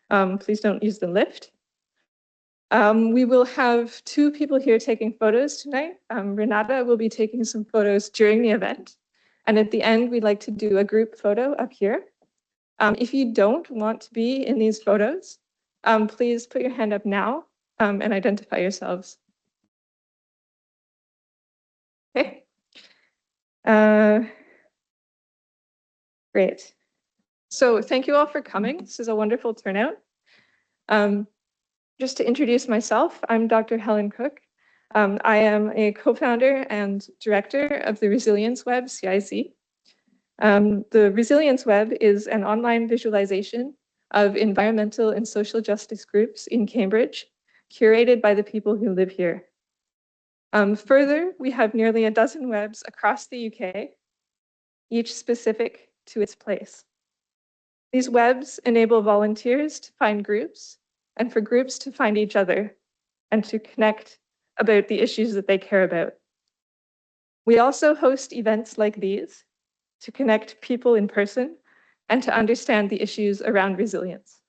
Please don't use the lift. We will have 2 people here taking photos tonight. Renata will be taking some photos during the event. And at the end, we'd like to do a group photo up here. If you don't want to be in these photos, please put your hand up now and identify yourselves. Okay. Great. So thank you all for coming. This is a wonderful turnout. Just to introduce myself, I'm Dr. Helen Cook. I am a co-founder and director of the Resilience Web, CIC. The Resilience Web is an online visualization of environmental and social justice groups in Cambridge, curated by the people who live here. Further, we have nearly a dozen webs across the UK, each specific to its place. These webs enable volunteers to find groups and for groups to find each other and to connect about the issues that they care about. We also host events like these to connect people in person and to understand the issues around resilience.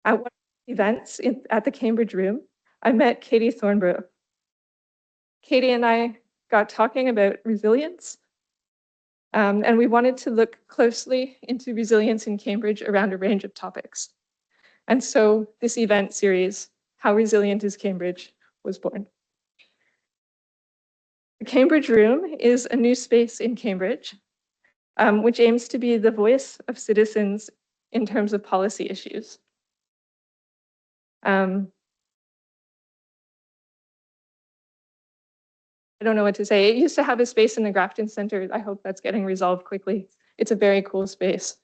At one of the events at the Cambridge Room, I met Katie Thornborough. Katie and I got talking about resilience, and we wanted to look closely into resilience in Cambridge around a range of topics. And so this event series, How Resilient is Cambridge, was born. The Cambridge Room is a new space in Cambridge, which aims to be the voice of citizens in terms of policy issues. I don't know what to say. It used to have a space in the Grafton Center. I hope that's getting resolved quickly. It's a very cool space.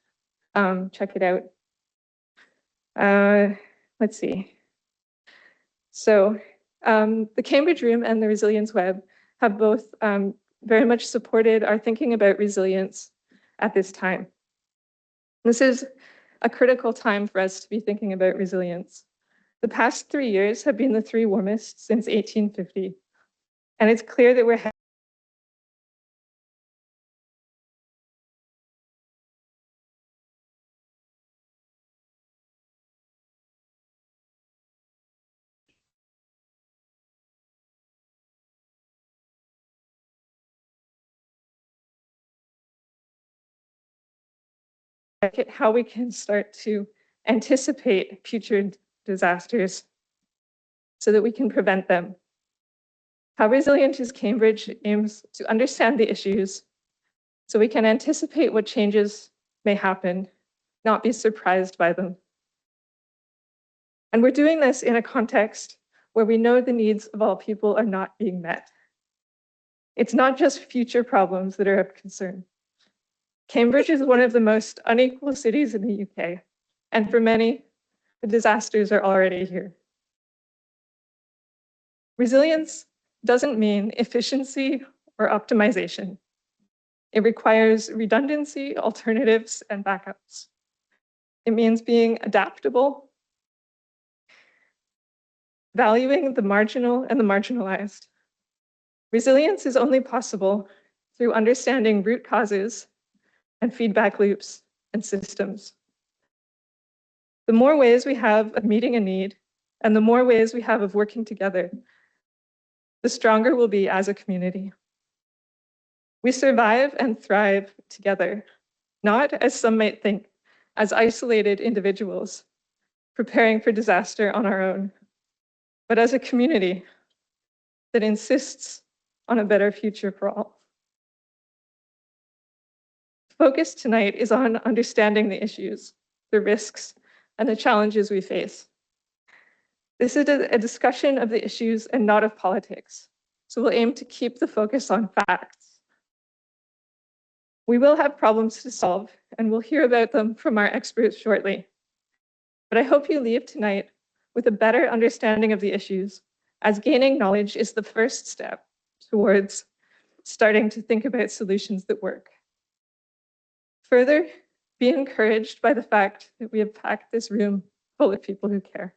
Check it out. Let's see. So the Cambridge Room and the Resilience Web have both very much supported our thinking about resilience at this time. This is a critical time for us to be thinking about resilience. The past 3 years have been the 3 warmest since 1850, and it's clear that we're at how we can start to anticipate future disasters so that we can prevent them. How Resilient is Cambridge aims to understand the issues so we can anticipate what changes may happen, not be surprised by them. And we're doing this in a context where we know the needs of all people are not being met. It's not just future problems that are of concern. Cambridge is one of the most unequal cities in the UK, and for many, the disasters are already here. Resilience doesn't mean efficiency or optimization. It requires redundancy, alternatives, and backups. It means being adaptable, valuing the marginal and the marginalized. Resilience is only possible through understanding root causes and feedback loops and systems. The more ways we have of meeting a need, and the more ways we have of working together, the stronger we'll be as a community. We survive and thrive together, not, as some might think, as isolated individuals preparing for disaster on our own, but as a community that insists on a better future for all. Focus tonight is on understanding the issues, the risks, and the challenges we face. This is a discussion of the issues and not of politics, so we'll aim to keep the focus on facts. We will have problems to solve, and we'll hear about them from our experts shortly. But I hope you leave tonight with a better understanding of the issues, as gaining knowledge is the first step towards starting to think about solutions that work. Further, be encouraged by the fact that we have packed this room full of people who care.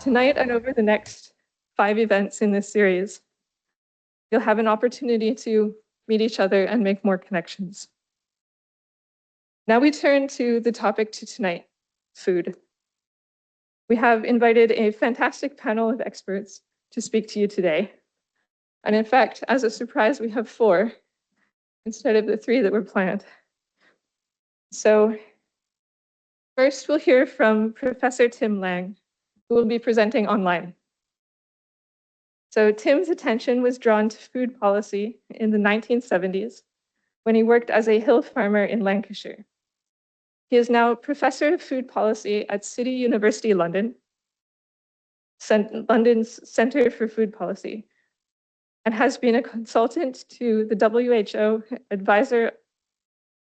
Tonight and over the next 5 events in this series, you'll have an opportunity to meet each other and make more connections. Now we turn to the topic to tonight, food. We have invited a fantastic panel of experts to speak to you today. And in fact, as a surprise, we have 4 instead of the 3 that were planned. So first, we'll hear from Professor Tim Lang, who will be presenting online. So Tim's attention was drawn to food policy in the 1970s when he worked as a hill farmer in Lancashire. He is now Professor of Food Policy at City University London, London's Centre for Food Policy, and has been a consultant to the WHO advisor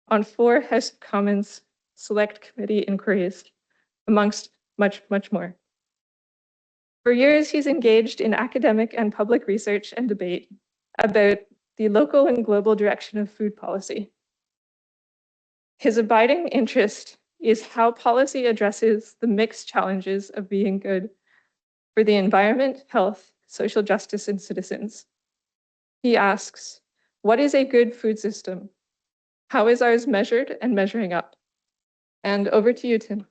on 4 House of Commons Select Committee inquiries, amongst much, much more. For years, he's engaged in academic and public research and debate about the local and global direction of food policy. His abiding interest is how policy addresses the mixed challenges of being good for the environment, health, social justice, and citizens. He asks, what is a good food system? How is ours measured and measuring up? And over to you, Tim.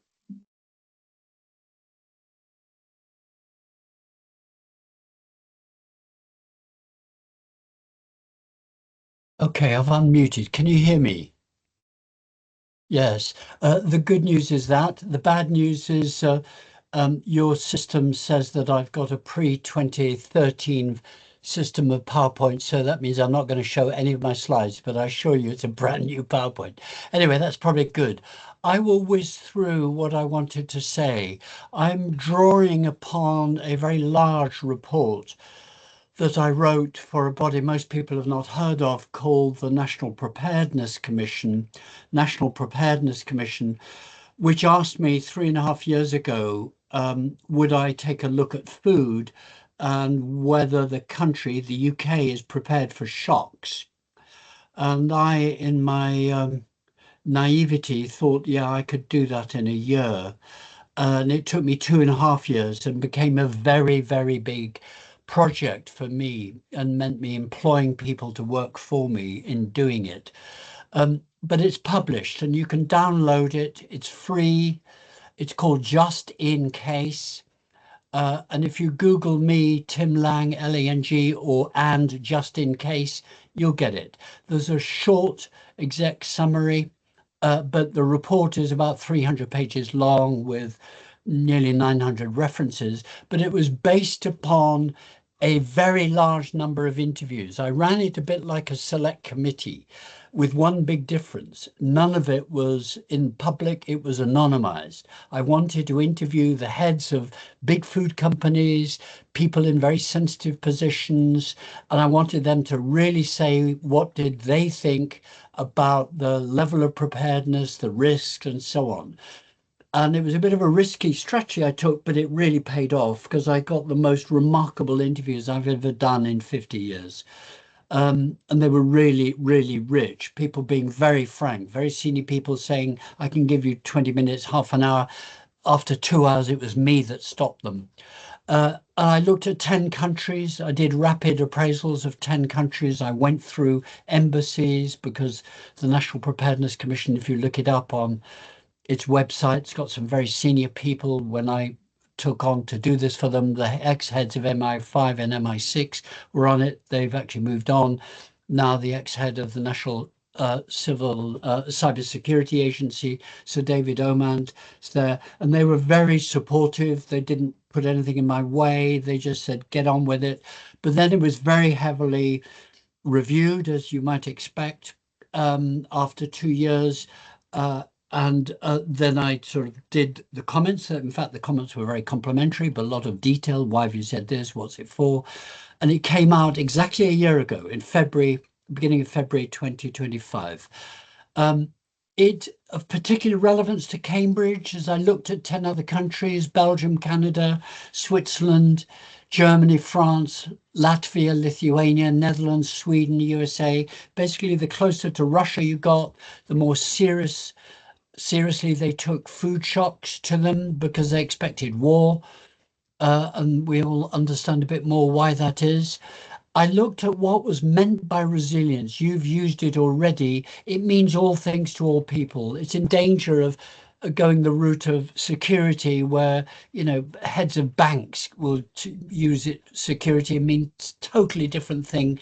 Okay, I've unmuted. Can you hear me? Yes. The good news is that. The bad news is your system says that I've got a pre-2013 system of PowerPoint, so that means I'm not going to show any of my slides, but I assure you it's a brand new PowerPoint. Anyway, that's probably good. I will whiz through what I wanted to say. I'm drawing upon a very large report that I wrote for a body most people have not heard of called the National Preparedness Commission, which asked me 3.5 years ago, would I take a look at food and whether the country, the UK, is prepared for shocks. And I, in my naivety, thought, yeah, I could do that in a year. And it took me 2.5 years and became a very, very big project for me and meant me employing people to work for me in doing it. But it's published and you can download it. It's free. It's called Just In Case. And if you Google me, Tim Lang, Lang, or and Just In Case, you'll get it. There's a short exec summary, but the report is about 300 pages long with nearly 900 references, but it was based upon a very large number of interviews. I ran it a bit like a select committee with one big difference. None of it was in public, it was anonymized. I wanted to interview the heads of big food companies, people in very sensitive positions, and I wanted them to really say what did they think about the level of preparedness, the risks, and so on. And it was a bit of a risky strategy I took, but it really paid off because I got the most remarkable interviews I've ever done in 50 years. And they were really, really rich. People being very frank, very senior people saying, I can give you 20 minutes, half an hour. After 2 hours, it was me that stopped them. I looked at 10 countries. I did rapid appraisals of 10 countries. I went through embassies because the National Preparedness Commission, if you look it up on its website, it's got some very senior people. When I took on to do this for them, the ex-heads of MI5 and MI6 were on it. They've actually moved on. Now the ex-head of the National Civil Cybersecurity Agency, Sir David Omand, is there. And they were very supportive. They didn't put anything in my way. They just said, get on with it. But then it was very heavily reviewed, as you might expect, after 2 years. And then I sort of did the comments. In fact, the comments were very complimentary, but a lot of detail. Why have you said this? What's it for? And it came out exactly a year ago in February, beginning of February 2025. It of particular relevance to Cambridge, as I looked at 10 other countries, Belgium, Canada, Switzerland, Germany, France, Latvia, Lithuania, Netherlands, Sweden, USA. Basically, the closer to Russia you got, the more seriously they took food shocks to them because they expected war. And we'll understand a bit more why that is. I looked at what was meant by resilience. You've used it already. It means all things to all people. It's in danger of going the route of security where, you know, heads of banks will use it security means totally different thing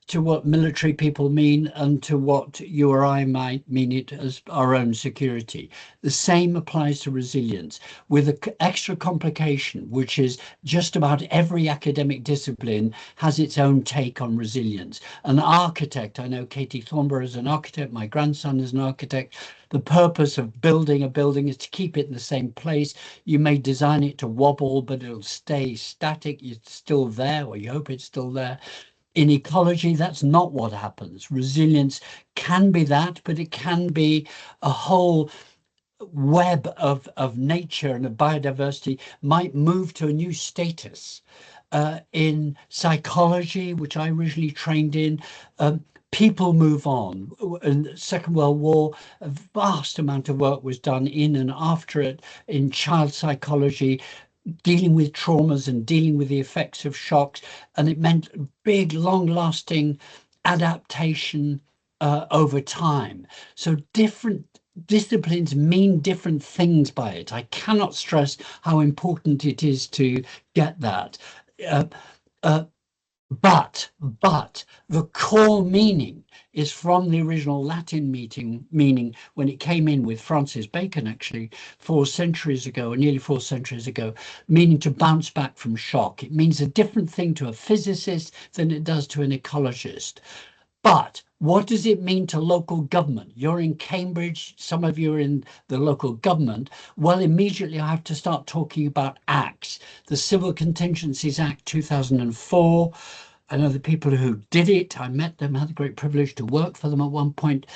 to what military people mean and to what you or I might mean it as our own security. The same applies to resilience, with an extra complication, which is just about every academic discipline has its own take on resilience. An architect, I know Katie Thornborough is an architect, my grandson is an architect. The purpose of building a building is to keep it in the same place. You may design it to wobble, but it'll stay static. It's still there, or you hope it's still there. In ecology, that's not what happens. Resilience can be that, but it can be a whole web of nature and of biodiversity might move to a new status. In psychology, which I originally trained in, people move on. In the Second World War, a vast amount of work was done in and after it in child psychology, dealing with traumas and dealing with the effects of shocks. And it meant big, long-lasting adaptation over time. So different disciplines mean different things by it. I cannot stress how important it is to get that. Uh, uh, but the core meaning is from the original Latin meaning when it came in with Francis Bacon, actually 4 centuries ago, or nearly 4 centuries ago, meaning to bounce back from shock. It means a different thing to a physicist than it does to an ecologist. But what does it mean to local government? You're in Cambridge, some of you are in the local government. Well, immediately I have to start talking about acts. The Civil Contingencies Act 2004. I know the people who did it. I met them, had the great privilege to work for them at one point.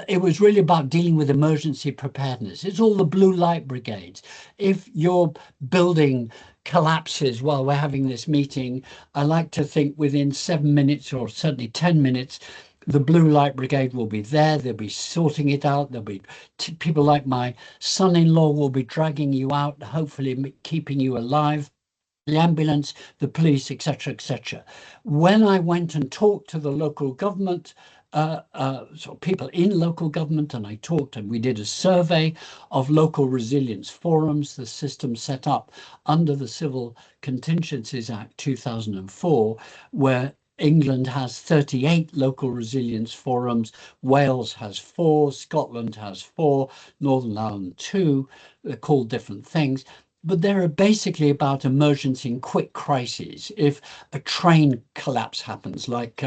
It was really about dealing with emergency preparedness. It's all the blue light brigades. If your building collapses while we're having this meeting, I like to think within 7 minutes or certainly 10 minutes, the blue light brigade will be there. They'll be sorting it out. There'll be people like my son-in-law will be dragging you out, hopefully keeping you alive. The ambulance, the police, etc., etc. When I went and talked to the local government, so people in local government, and I talked and we did a survey of local resilience forums, the system set up under the Civil Contingencies Act 2004, where England has 38 local resilience forums, Wales has 4, Scotland has 4, Northern Ireland 2, they're called different things. But they're basically about emergency and quick crises. If a train collapse happens, like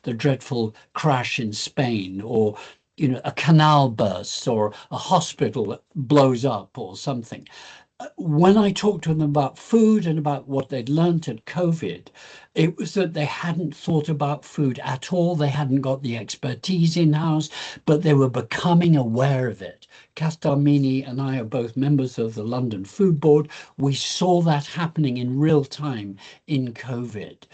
the dreadful crash in Spain, or a canal bursts, or a hospital that blows up, or something. When I talked to them about food and about what they'd learned at COVID, it was that they hadn't thought about food at all. They hadn't got the expertise in-house, but they were becoming aware of it. Kath Dalmeny and I are both members of the London Food Board. We saw that happening in real time in COVID.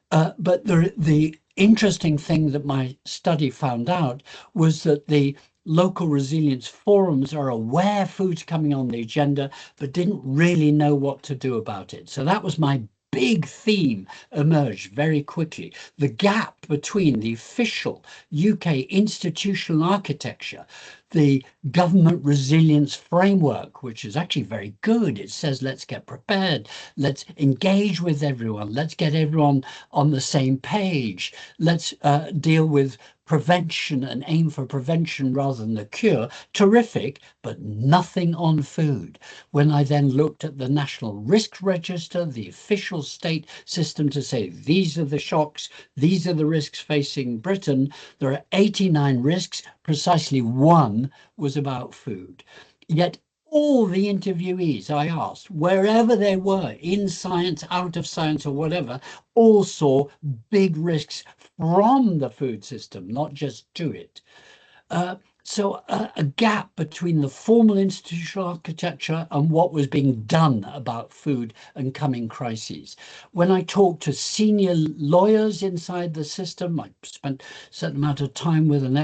But the interesting thing that my study found out was that the local resilience forums are aware food's coming on the agenda, but didn't really know what to do about it. So that was my big theme emerged very quickly. The gap between the official UK institutional architecture, the government resilience framework, which is actually very good. It says, let's get prepared. Let's engage with everyone. Let's get everyone on the same page. Let's deal with prevention and aim for prevention rather than the cure. Terrific, but nothing on food. When I then looked at the National Risk Register, the official state system to say, these are the shocks, these are the risks facing Britain, there are 89 risks, precisely 1 was about food. Yet all the interviewees I asked, wherever they were, in science, out of science, or whatever, all saw big risks from the food system, not just to it. So a gap between the formal institutional architecture and what was being done about food and coming crises. When I talked to senior lawyers inside the system, I spent a certain amount of time with an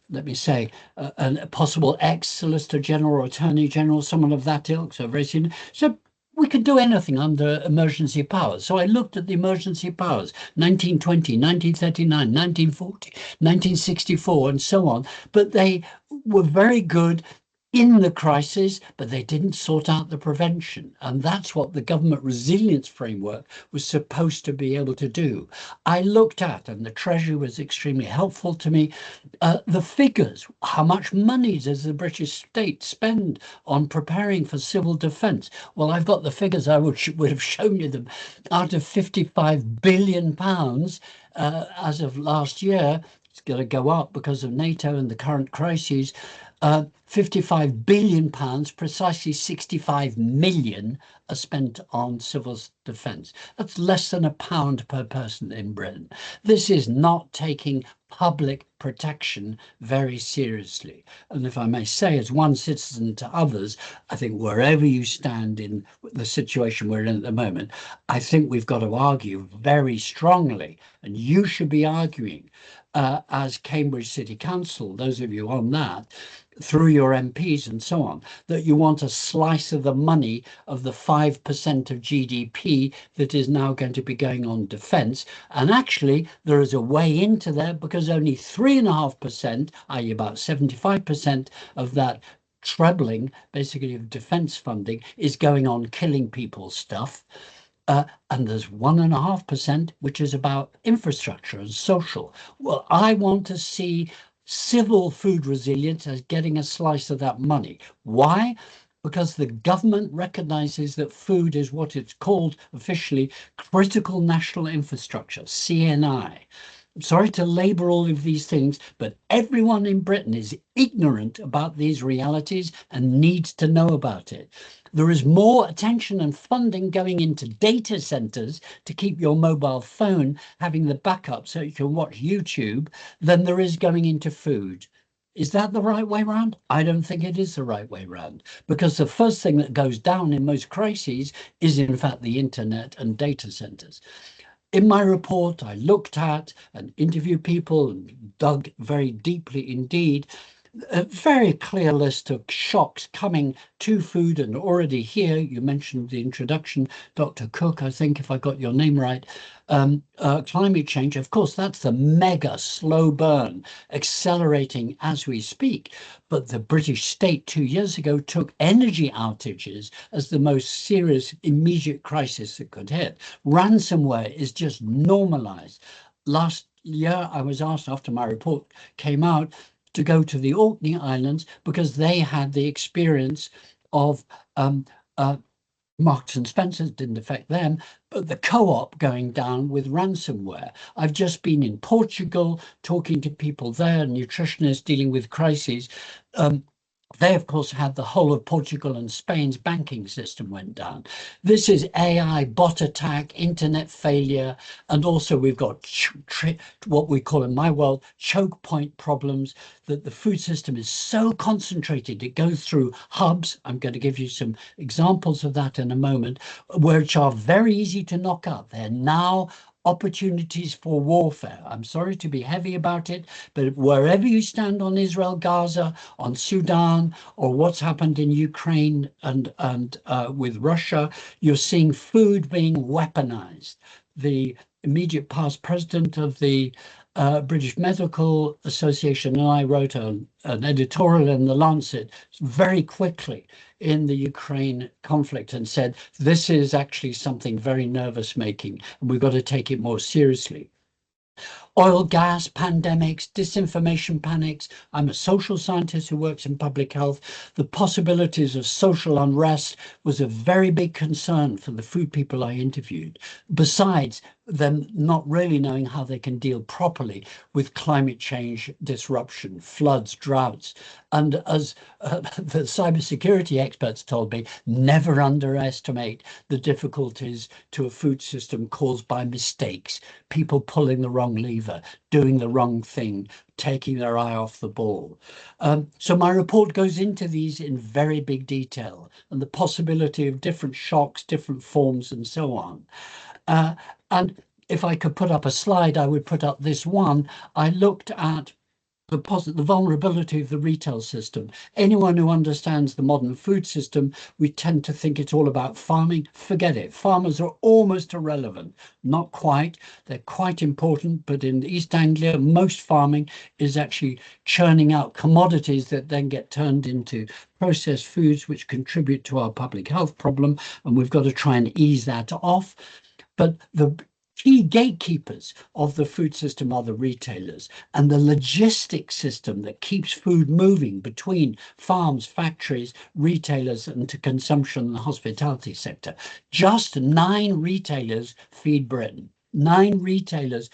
let me say, a possible ex-Solicitor General or Attorney General, someone of that ilk, so very senior. So we could do anything under emergency powers. So I looked at the emergency powers, 1920, 1939, 1940, 1964, and so on. But they were very good in the crisis, but they didn't sort out the prevention. And that's what the government resilience framework was supposed to be able to do. I looked at, and the Treasury was extremely helpful to me, the figures. How much money does the British state spend on preparing for civil defence? Well, I've got the figures. I would have shown you them. Out of £55 billion as of last year, it's going to go up because of NATO and the current crises. £55 billion, precisely 65 million are spent on civil defence. That's less than £1 per person in Britain. This is not taking public protection very seriously. And if I may say, as one citizen to others, I think wherever you stand in the situation we're in at the moment, I think we've got to argue very strongly, and you should be arguing as Cambridge City Council, those of you on that, through your MPs and so on, that you want a slice of the money of the 5% of GDP that is now going to be going on defence. And actually, there is a way into there because only 3.5%, i.e. about 75% of that trebling, basically, of defence funding is going on killing people stuff. And there's 1.5%, which is about infrastructure and social. Well, I want to see civil food resilience as getting a slice of that money. Why? Because the government recognizes that food is what it's called officially critical national infrastructure, CNI. I'm sorry to labor all of these things, but everyone in Britain is ignorant about these realities and needs to know about it. There is more attention and funding going into data centers to keep your mobile phone having the backup so you can watch YouTube than there is going into food. Is that the right way around? I don't think it is the right way around, because the first thing that goes down in most crises is, in fact, the internet and data centers. In my report, I looked at and interviewed people and dug very deeply indeed. A very clear list of shocks coming to food and already here. You mentioned the introduction, Dr. Cook, I think, if I got your name right. Climate change, of course, that's the mega slow burn accelerating as we speak. But the British state 2 years ago took energy outages as the most serious immediate crisis that could hit. Ransomware is just normalized. Last year, I was asked after my report came out to go to the Orkney Islands because they had the experience of Marks and Spencer's, didn't affect them, but the co-op going down with ransomware. I've just been in Portugal talking to people there, nutritionists dealing with crises. They, of course, had the whole of Portugal and Spain's banking system went down. This is AI, bot attack, internet failure, and also we've got what we call in my world choke point problems, that the food system is so concentrated. It goes through hubs. I'm going to give you some examples of that in a moment, which are very easy to knock out. They're now opportunities for warfare. I'm sorry to be heavy about it, but wherever you stand on Israel, Gaza, on Sudan, or what's happened in Ukraine and with Russia, you're seeing food being weaponized. The immediate past president of the British Medical Association and I wrote an editorial in The Lancet very quickly in the Ukraine conflict and said, this is actually something very nervous making, and we've got to take it more seriously. Oil, gas, pandemics, disinformation panics. I'm a social scientist who works in public health. The possibilities of social unrest was a very big concern for the food people I interviewed, besides them not really knowing how they can deal properly with climate change disruption, floods, droughts. And as the cybersecurity experts told me, never underestimate the difficulties to a food system caused by mistakes, people pulling the wrong lever, doing the wrong thing, taking their eye off the ball. So my report goes into these in very big detail and the possibility of different shocks, different forms, and so on. And if I could put up a slide, I would put up this one. I looked at the vulnerability of the retail system. Anyone who understands the modern food system, we tend to think it's all about farming. Forget it. Farmers are almost irrelevant. Not quite. They're quite important, but in East Anglia, most farming is actually churning out commodities that then get turned into processed foods, which contribute to our public health problem, and we've got to try and ease that off. But the key gatekeepers of the food system are the retailers, and the logistic system that keeps food moving between farms, factories, retailers, and to consumption in the hospitality sector. Just 9 retailers feed Britain. 9 retailers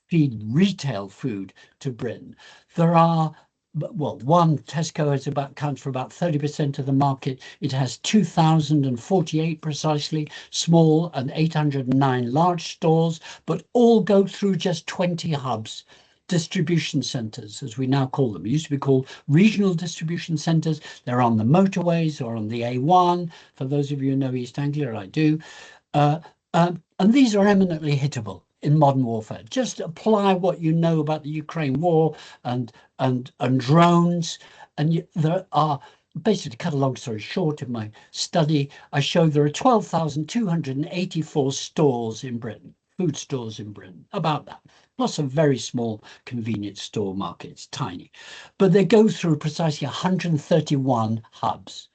feed retail food to Britain. There are, well, one Tesco counts for about 30% of the market. It has 2,048 precisely small and 809 large stores, but all go through just 20 hubs. Distribution centres, as we now call them. It used to be called regional distribution centres. They're on the motorways or on the A1. For those of you who know East Anglia, I do. And these are eminently hittable in modern warfare. Just apply what you know about the Ukraine war and drones, and there are, basically, to cut a long story short, in my study, I show there are 12,284 stores in Britain, food stores in Britain, about that, plus a very small convenience store market. It's tiny, but they go through precisely 131 hubs.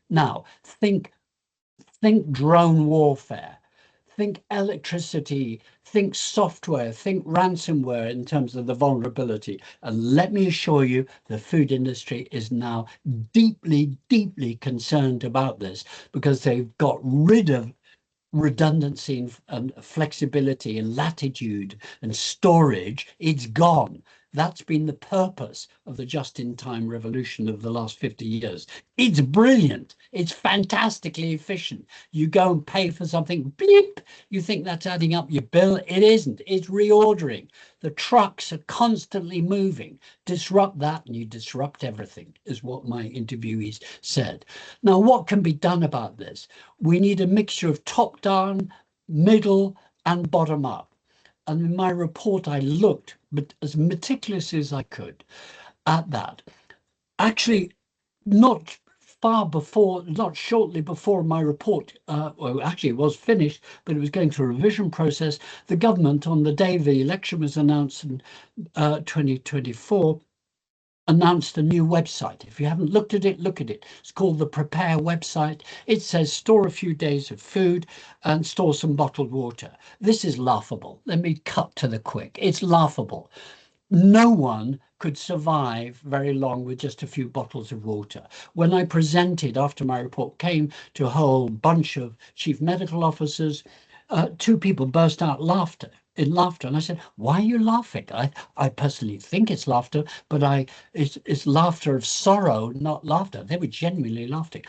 Now, think drone warfare. Think electricity, think software, think ransomware in terms of the vulnerability. And let me assure you, the food industry is now deeply, deeply concerned about this because they've got rid of redundancy and flexibility and latitude and storage. It's gone. That's been the purpose of the just-in-time revolution of the last 50 years. It's brilliant. It's fantastically efficient. You go and pay for something, bleep, you think that's adding up your bill. It isn't. It's reordering. The trucks are constantly moving. Disrupt that and you disrupt everything, is what my interviewees said. Now, what can be done about this? We need a mixture of top-down, middle, and bottom-up. And in my report, I looked as meticulously as I could at that. Actually, not shortly before my report, well, actually it was finished, but it was going through a revision process. The government, on the day the election was announced in 2024, announced a new website. If you haven't looked at it, look at it. It's called the Prepare website. It says store a few days of food and store some bottled water. This is laughable. Let me cut to the quick. It's laughable. No one could survive very long with just a few bottles of water. When I presented, after my report came to a whole bunch of chief medical officers, 2 people burst out in laughter. And I said, why are you laughing? I personally think it's laughter, but it's laughter of sorrow, not laughter. They were genuinely laughing.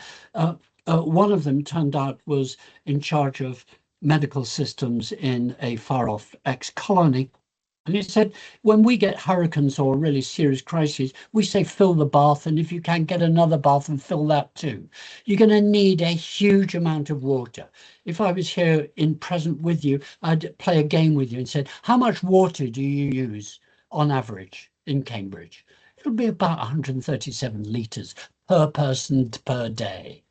One of them turned out was in charge of medical systems in a far-off ex-colony. And he said, when we get hurricanes or really serious crises, we say fill the bath, and if you can, get another bath and fill that too. You're going to need a huge amount of water. If I was here in present with you, I'd play a game with you and said, how much water do you use on average in Cambridge? It'll be about 137 litres per person per day.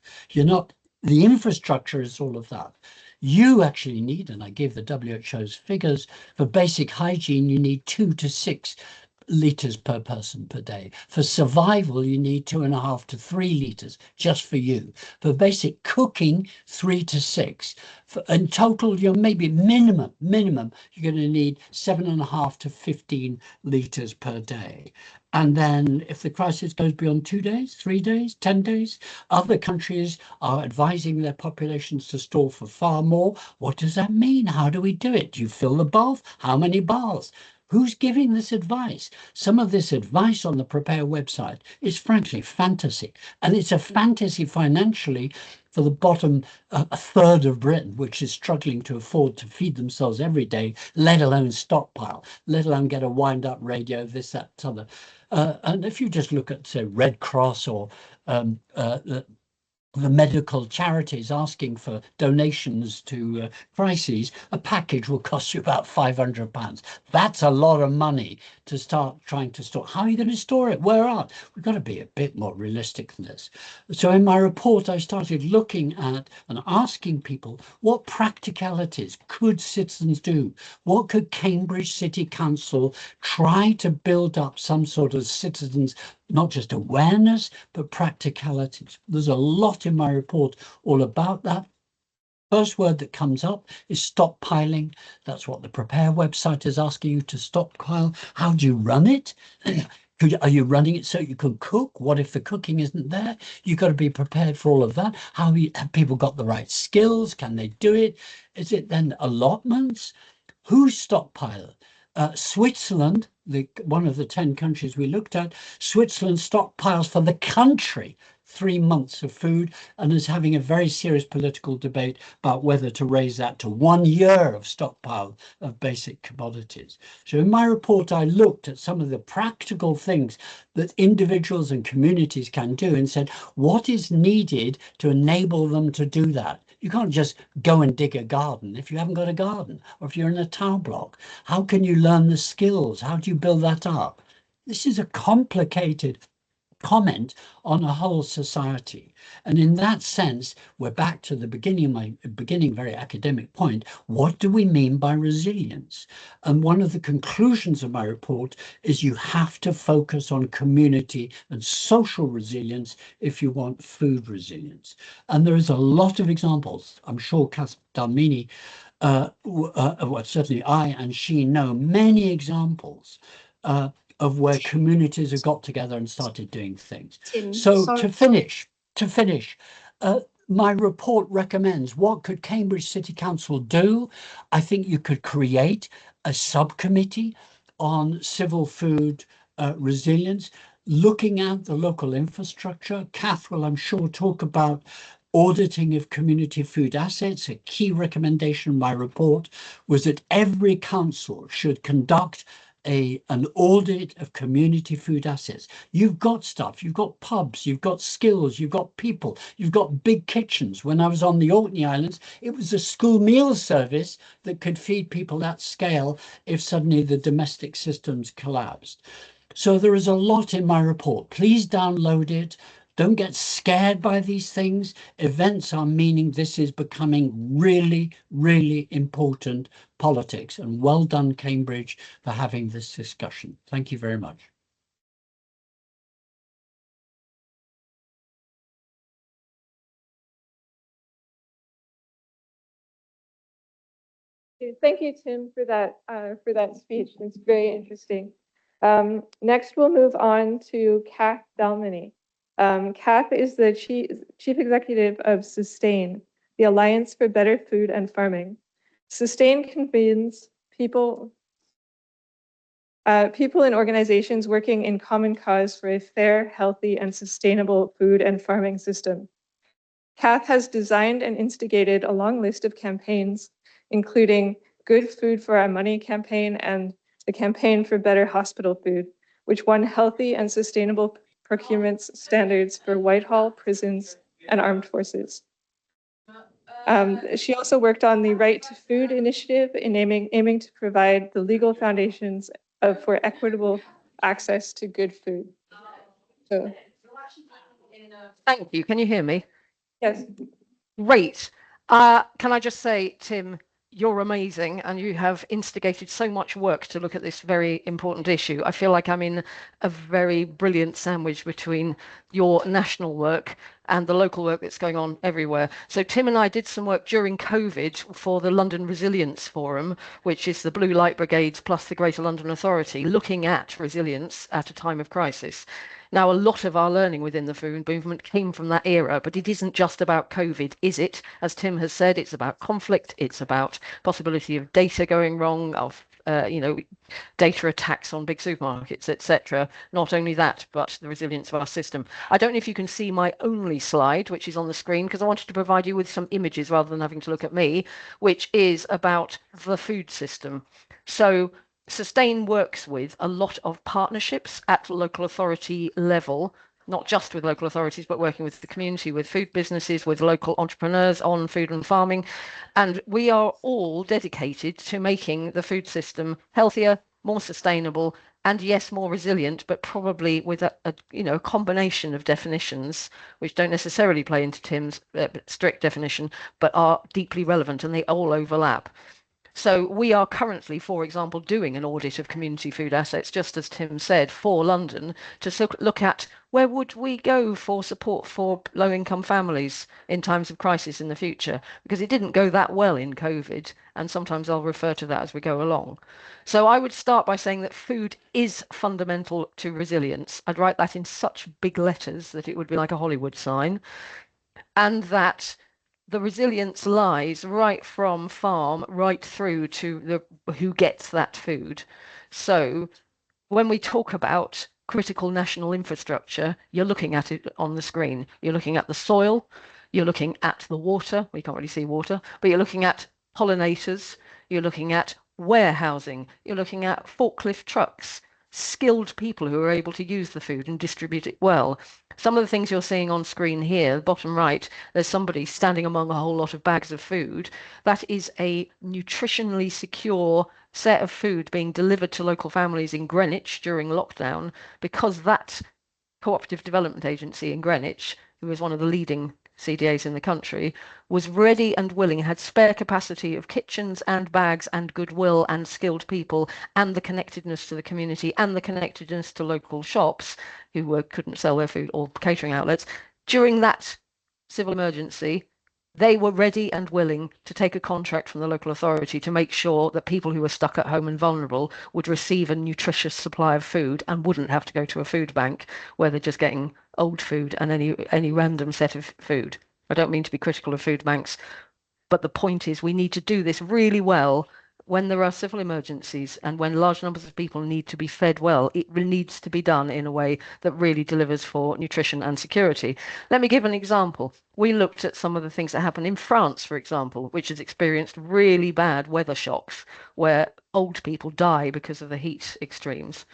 The infrastructure is all of that. You actually need, and I gave the WHO's figures, for basic hygiene, you need 2 to 6 litres per person per day. For survival, you need 2.5 to 3 litres just for you. For basic cooking, 3 to 6. In total, you're maybe minimum, you're going to need 7.5 to 15 litres per day. And then if the crisis goes beyond 2 days, 3 days, 10 days, other countries are advising their populations to store for far more. What does that mean? How do we do it? Do you fill the bath? How many baths? Who's giving this advice? Some of this advice on the Prepare website is frankly fantasy. And it's a fantasy financially for the bottom a third of Britain, which is struggling to afford to feed themselves every day, let alone stockpile, let alone get a wind-up radio, this, that, other. And if you just look at, say, Red Cross or the medical charities asking for donations to crises, a package will cost you about £500. That's a lot of money to start trying to store. How are you going to store it? Where are? We've got to be a bit more realistic than this. So in my report, I started looking at and asking people, what practicalities could citizens do? What could Cambridge City Council try to build up some sort of citizens, not just awareness, but practicalities? There's a lot in my report all about that. First word that comes up is stockpiling. That's what the Prepare website is asking you to stockpile. How do you run it? Are you running it so you can cook? What if the cooking isn't there? You've got to be prepared for all of that. Have people got the right skills? Can they do it? Is it then allotments? Who stockpile? Switzerland, one of the 10 countries we looked at, Switzerland stockpiles for the country 3 months of food and is having a very serious political debate about whether to raise that to 1 year of stockpile of basic commodities. So in my report, I looked at some of the practical things that individuals and communities can do and said, what is needed to enable them to do that? You can't just go and dig a garden if you haven't got a garden, or if you're in a tower block. How can you learn the skills? How do you build that up? This is a complicated comment on a whole society. And in that sense, we're back to the beginning, my beginning very academic point. What do we mean by resilience? And one of the conclusions of my report is you have to focus on community and social resilience if you want food resilience. And there is a lot of examples. I'm sure Kath Dalmeny, well, certainly I and she know many examples of where communities have got together and started doing things. Tim, So sorry. to finish, my report recommends what could Cambridge City Council do. I think you could create a subcommittee on civil food resilience, looking at the local infrastructure. Kath will, I'm sure, talk about auditing of community food assets. A key recommendation in my report was that every council should conduct an audit of community food assets. You've got stuff, you've got pubs, you've got skills, you've got people, you've got big kitchens. When I was on the Orkney Islands, it was a school meal service that could feed people at scale if suddenly the domestic systems collapsed. So there is a lot in my report. Please download it. Don't get scared by these things. Events are meaning this is becoming really, really important politics. And well done, Cambridge, for having this discussion. Thank you very much. Thank you, Tim, for that speech. It's very interesting. Next, we'll move on to Kath Dalmeny. Kath is the Chief Executive of Sustain, the Alliance for Better Food and Farming. Sustain convenes people and organizations working in common cause for a fair, healthy, and sustainable food and farming system. Kath has designed and instigated a long list of campaigns, including Good Food for Our Money campaign and the Campaign for Better Hospital Food, which won healthy and sustainable procurement standards for Whitehall, prisons, and armed forces. She also worked on the Right to Food initiative in aiming to provide the legal foundations for equitable access to good food. So, Thank you. Can you hear me? yes. Great. Can I just say, Tim, you're amazing and you have instigated so much work to look at this very important issue. I feel like I'm in a very brilliant sandwich between your national work and the local work that's going on everywhere. So Tim and I did some work during COVID for the London Resilience Forum, which is the Blue Light Brigades plus the Greater London Authority, looking at resilience at a time of crisis. Now, a lot of our learning within the food movement came from that era, but it isn't just about COVID, is it? As Tim has said, it's about conflict, it's about possibility of data going wrong, of data attacks on big supermarkets, etc. Not only that, but the resilience of our system. I don't know if you can see my only slide, which is on the screen, because I wanted to provide you with some images rather than having to look at me, which is about the food system. So Sustain works with a lot of partnerships at local authority level, not just with local authorities, but working with the community, with food businesses, with local entrepreneurs on food and farming. And we are all dedicated to making the food system healthier, more sustainable, and yes, more resilient, but probably with a combination of definitions which don't necessarily play into Tim's strict definition, but are deeply relevant, and they all overlap. So we are currently, for example, doing an audit of community food assets, just as Tim said, for London, to look at where would we go for support for low-income families in times of crisis in the future, because it didn't go that well in COVID, and sometimes I'll refer to that as we go along. So I would start by saying that food is fundamental to resilience. I'd write that in such big letters that it would be like a Hollywood sign, and that the resilience lies right from farm right through to the who gets that food. So when we talk about critical national infrastructure, you're looking at it on the screen. You're looking at the soil, you're looking at the water, we can't really see water, but you're looking at pollinators, you're looking at warehousing, you're looking at forklift trucks, skilled people who are able to use the food and distribute it well. Some of the things you're seeing on screen here, bottom right, there's somebody standing among a whole lot of bags of food. That is a nutritionally secure set of food being delivered to local families in Greenwich during lockdown, because that cooperative development agency in Greenwich, who is one of the leading CDAs in the country, was ready and willing, had spare capacity of kitchens and bags and goodwill and skilled people and the connectedness to the community and the connectedness to local shops who couldn't sell their food, or catering outlets. During that civil emergency, they were ready and willing to take a contract from the local authority to make sure that people who were stuck at home and vulnerable would receive a nutritious supply of food and wouldn't have to go to a food bank where they're just getting old food and any random set of food. I don't mean to be critical of food banks, but the point is we need to do this really well when there are civil emergencies and when large numbers of people need to be fed well. It needs to be done in a way that really delivers for nutrition and security. Let me give an example. We looked at some of the things that happen in France, for example, which has experienced really bad weather shocks where old people die because of the heat extremes.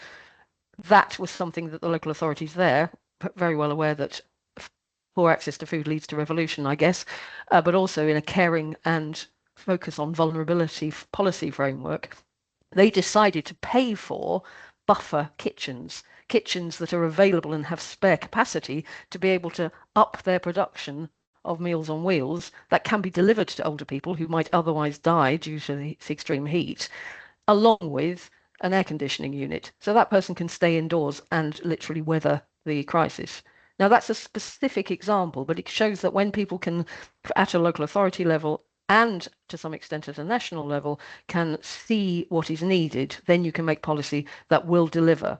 That was something that the local authorities there, very well aware that poor access to food leads to revolution, I guess, but also in a caring and focus on vulnerability policy framework, they decided to pay for buffer kitchens that are available and have spare capacity to be able to up their production of Meals on Wheels that can be delivered to older people who might otherwise die due to the extreme heat, along with an air conditioning unit. So that person can stay indoors and literally weather the crisis. Now, that's a specific example, but it shows that when people can, at a local authority level and to some extent at a national level, can see what is needed, then you can make policy that will deliver.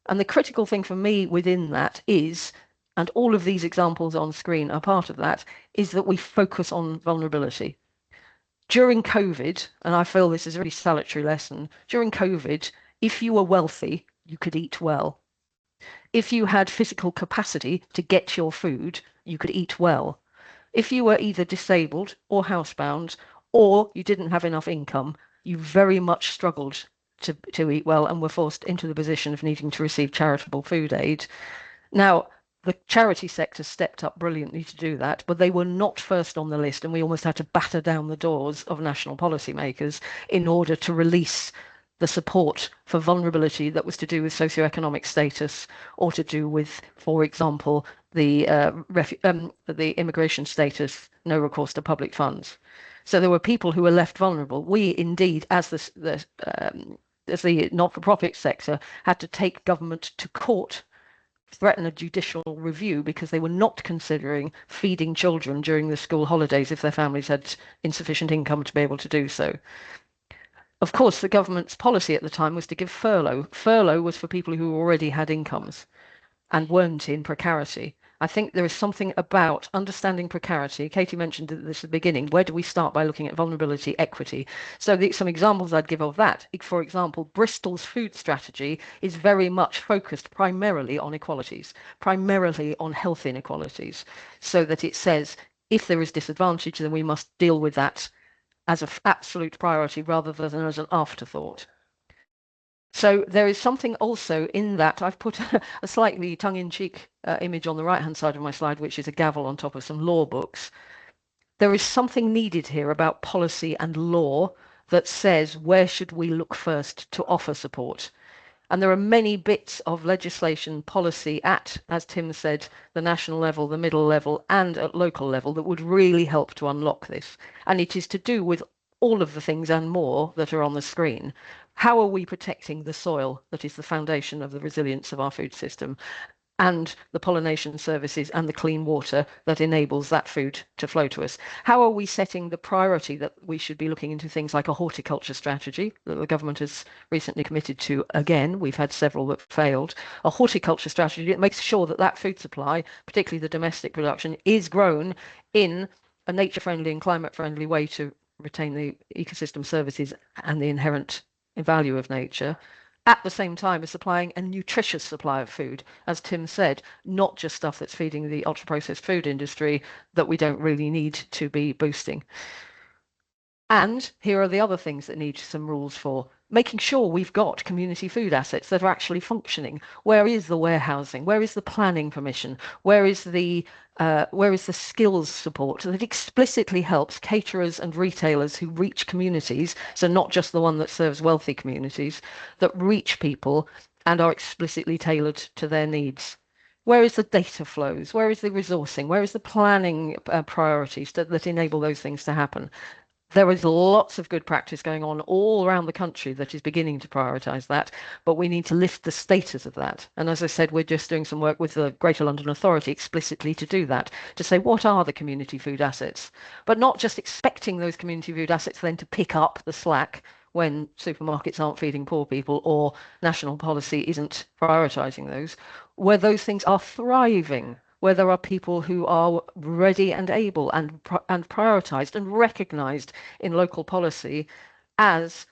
And the critical thing for me within that is, and all of these examples on screen are part of that, is that we focus on vulnerability. During COVID, and I feel this is a really salutary lesson, during COVID, if you were wealthy, you could eat well. If you had physical capacity to get your food, you could eat well. If you were either disabled or housebound, or you didn't have enough income, you very much struggled to eat well and were forced into the position of needing to receive charitable food aid. Now, the charity sector stepped up brilliantly to do that, but they were not first on the list, and we almost had to batter down the doors of national policymakers in order to release the support for vulnerability that was to do with socioeconomic status or to do with, for example, the immigration status, no recourse to public funds. So there were people who were left vulnerable. We indeed, as the not-for-profit sector, had to take government to court, threaten a judicial review because they were not considering feeding children during the school holidays if their families had insufficient income to be able to do so. Of course, the government's policy at the time was to give furlough. Furlough was for people who already had incomes and weren't in precarity. I think there is something about understanding precarity. Katie mentioned this at the beginning. Where do we start? By looking at vulnerability, equity. So some examples I'd give of that. For example, Bristol's food strategy is very much focused primarily on equalities, primarily on health inequalities, so that it says if there is disadvantage, then we must deal with that as an absolute priority rather than as an afterthought. So there is something also in that. I've put a slightly tongue-in-cheek image on the right-hand side of my slide, which is a gavel on top of some law books. There is something needed here about policy and law that says where should we look first to offer support. And there are many bits of legislation, policy at, as Tim said, the national level, the middle level, and at local level that would really help to unlock this. And it is to do with all of the things and more that are on the screen. How are we protecting the soil that is the foundation of the resilience of our food system, and the pollination services and the clean water that enables that food to flow to us? How are we setting the priority that we should be looking into things like a horticulture strategy that the government has recently committed to again? We've had several that failed. A horticulture strategy that makes sure that that food supply, particularly the domestic production, is grown in a nature-friendly and climate-friendly way to retain the ecosystem services and the inherent value of nature, at the same time as supplying a nutritious supply of food, as Tim said, not just stuff that's feeding the ultra-processed food industry that we don't really need to be boosting. And here are the other things that need some rules for. Making sure we've got community food assets that are actually functioning. Where is the warehousing? Where is the planning permission? Where is the skills support that explicitly helps caterers and retailers who reach communities, so not just the one that serves wealthy communities, that reach people and are explicitly tailored to their needs? Where is the data flows? Where is the resourcing? Where is the planning priorities that enable those things to happen? There is lots of good practice going on all around the country that is beginning to prioritise that, but we need to lift the status of that. And as I said, we're just doing some work with the Greater London Authority explicitly to do that, to say what are the community food assets, but not just expecting those community food assets then to pick up the slack when supermarkets aren't feeding poor people or national policy isn't prioritising those, where those things are thriving, where there are people who are ready and able and prioritised and recognised in local policy as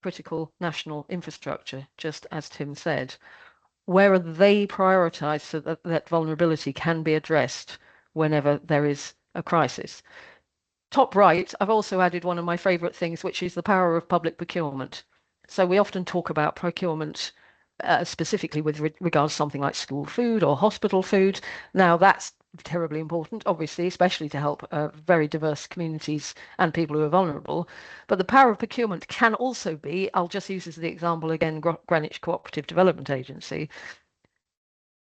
critical national infrastructure, just as Tim said. Where are they prioritised so that that vulnerability can be addressed whenever there is a crisis? Top right, I've also added one of my favourite things, which is the power of public procurement. So we often talk about procurement specifically with regards to something like school food or hospital food. Now that's terribly important, obviously, especially to help very diverse communities and people who are vulnerable. But the power of procurement can also be, I'll just use as the example again, Greenwich Cooperative Development Agency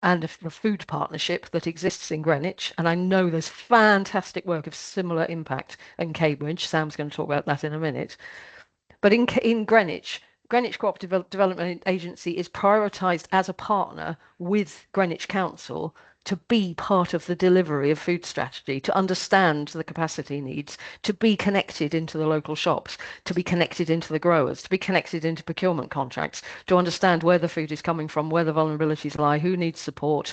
and a food partnership that exists in Greenwich. And I know there's fantastic work of similar impact in Cambridge. Sam's going to talk about that in a minute. But in Greenwich Cooperative Development Agency is prioritised as a partner with Greenwich Council to be part of the delivery of food strategy, to understand the capacity needs, to be connected into the local shops, to be connected into the growers, to be connected into procurement contracts, to understand where the food is coming from, where the vulnerabilities lie, who needs support,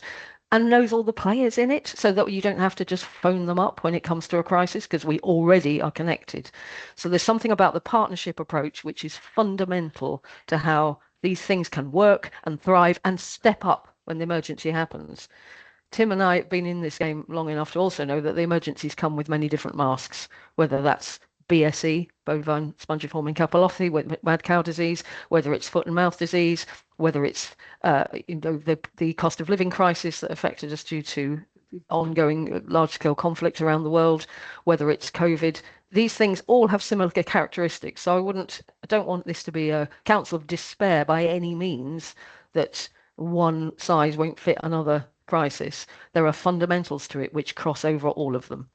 and knows all the players in it so that you don't have to just phone them up when it comes to a crisis because we already are connected. So there's something about the partnership approach which is fundamental to how these things can work and thrive and step up when the emergency happens. Tim and I have been in this game long enough to also know that the emergencies come with many different masks, whether that's BSE, bovine spongiform encephalopathy, with mad cow disease, whether it's foot and mouth disease, whether it's the cost of living crisis that affected us due to ongoing large-scale conflict around the world, whether it's COVID. These things all have similar characteristics. So I don't want this to be a council of despair by any means, that one size won't fit another crisis. There are fundamentals to it which cross over all of them.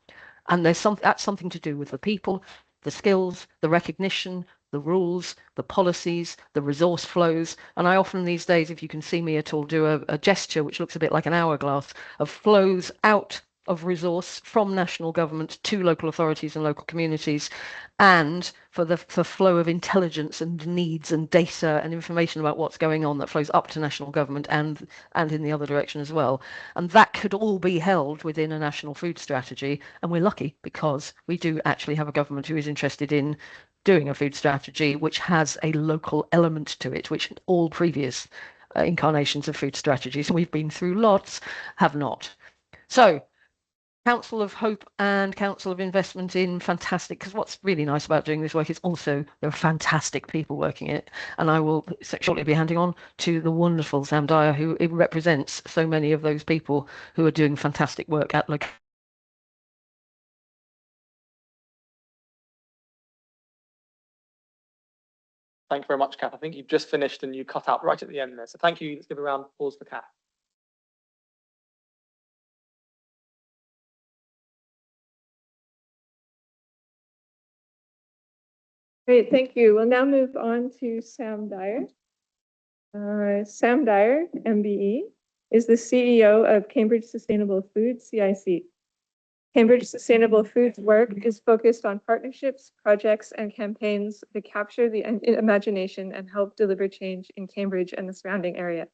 And that's something to do with the people, the skills, the recognition, the rules, the policies, the resource flows. And I often these days, if you can see me at all, do a gesture which looks a bit like an hourglass of flows out of resource from national government to local authorities and local communities, and for flow of intelligence and needs and data and information about what's going on that flows up to national government and in the other direction as well. And that could all be held within a national food strategy. And we're lucky because we do actually have a government who is interested in doing a food strategy which has a local element to it, which all previous incarnations of food strategies, and we've been through lots, have not. So Council of Hope and Council of Investment in fantastic, because what's really nice about doing this work is also there are fantastic people working it. And I will shortly be handing on to the wonderful Sam Dyer, who represents so many of those people who are doing fantastic work at local. Thank you very much, Kath. I think you've just finished and you cut out right at the end there. So thank you. Let's give a round of applause for Kath. Great, thank you. We'll now move on to Sam Dyer. Sam Dyer, MBE, is the CEO of Cambridge Sustainable Foods, CIC. Cambridge Sustainable Foods work is focused on partnerships, projects, and campaigns that capture the imagination and help deliver change in Cambridge and the surrounding area.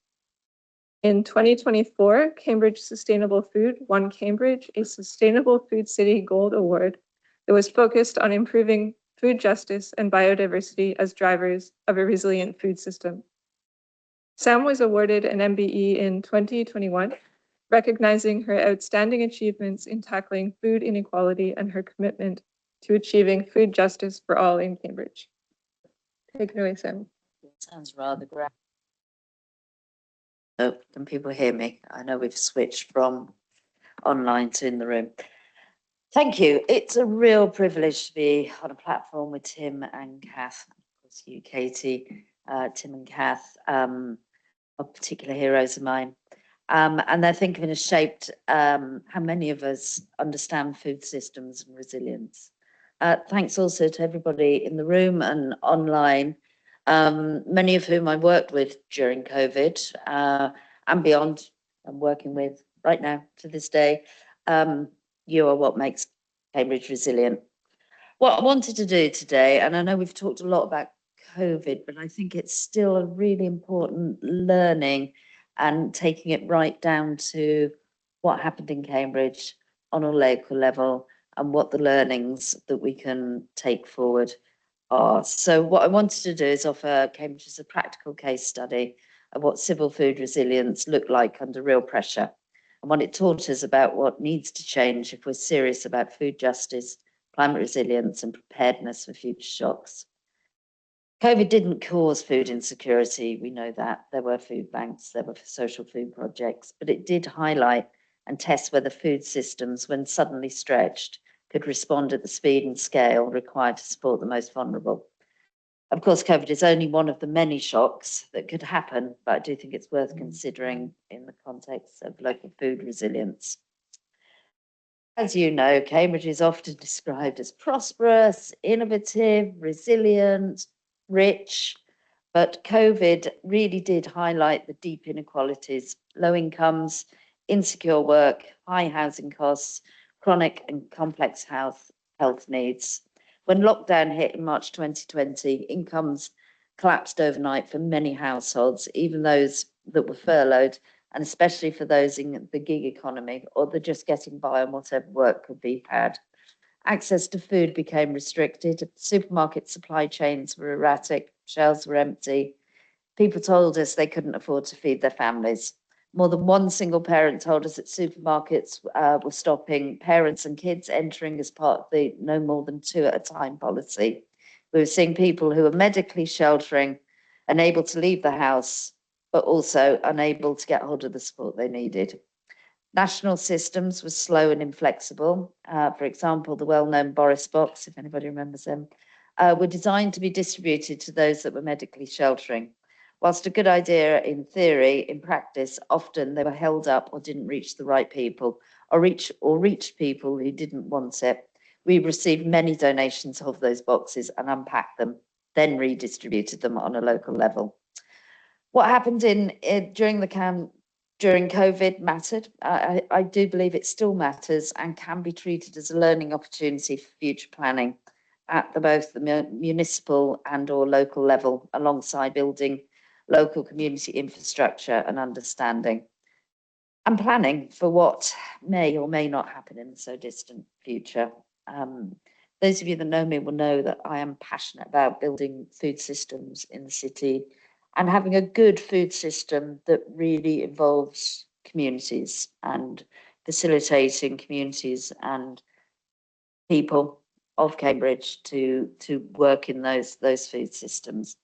In 2024, Cambridge Sustainable Food won Cambridge a Sustainable Food City Gold Award that was focused on improving food justice and biodiversity as drivers of a resilient food system. Sam was awarded an MBE in 2021, recognizing her outstanding achievements in tackling food inequality and her commitment to achieving food justice for all in Cambridge. Take it away, Sam. Sounds rather grand. Oh, can people hear me? I know we've switched from online to in the room. Thank you. It's a real privilege to be on a platform with Tim and Kath. Of course, you, Katie, Tim and Kath, are particular heroes of mine. And their thinking has shaped how many of us understand food systems and resilience. Thanks also to everybody in the room and online, many of whom I worked with during COVID and beyond. I'm working with right now to this day. You are what makes Cambridge resilient. What I wanted to do today, and I know we've talked a lot about COVID, but I think it's still a really important learning and taking it right down to what happened in Cambridge on a local level and what the learnings that we can take forward are. So what I wanted to do is offer Cambridge as a practical case study of what civil food resilience looked like under real pressure, and what it taught us about what needs to change if we're serious about food justice, climate resilience, and preparedness for future shocks. COVID didn't cause food insecurity, we know that. There were food banks, there were social food projects, but it did highlight and test whether food systems, when suddenly stretched, could respond at the speed and scale required to support the most vulnerable. Of course, COVID is only one of the many shocks that could happen, but I do think it's worth considering in the context of local food resilience. As you know, Cambridge is often described as prosperous, innovative, resilient, rich, but COVID really did highlight the deep inequalities, low incomes, insecure work, high housing costs, chronic and complex health needs. When lockdown hit in March 2020, incomes collapsed overnight for many households, even those that were furloughed, and especially for those in the gig economy or the just getting by on whatever work could be had. Access to food became restricted, supermarket supply chains were erratic, shelves were empty. People told us they couldn't afford to feed their families. More than one single parent told us that supermarkets were stopping parents and kids entering as part of the no more than two at a time policy. We were seeing people who were medically sheltering, unable to leave the house, but also unable to get hold of the support they needed. National systems were slow and inflexible. For example, the well-known Boris box, if anybody remembers them, were designed to be distributed to those that were medically sheltering. Whilst a good idea in theory, in practice, often they were held up or didn't reach the right people, or reached people who didn't want it. We received many donations of those boxes and unpacked them, then redistributed them on a local level. What happened during COVID mattered. I do believe it still matters and can be treated as a learning opportunity for future planning at both the municipal and or local level, alongside building local community infrastructure and understanding and planning for what may or may not happen in the so distant future. Those of you that know me will know that I am passionate about building food systems in the city and having a good food system that really involves communities and facilitating communities and people of Cambridge to work in those food systems.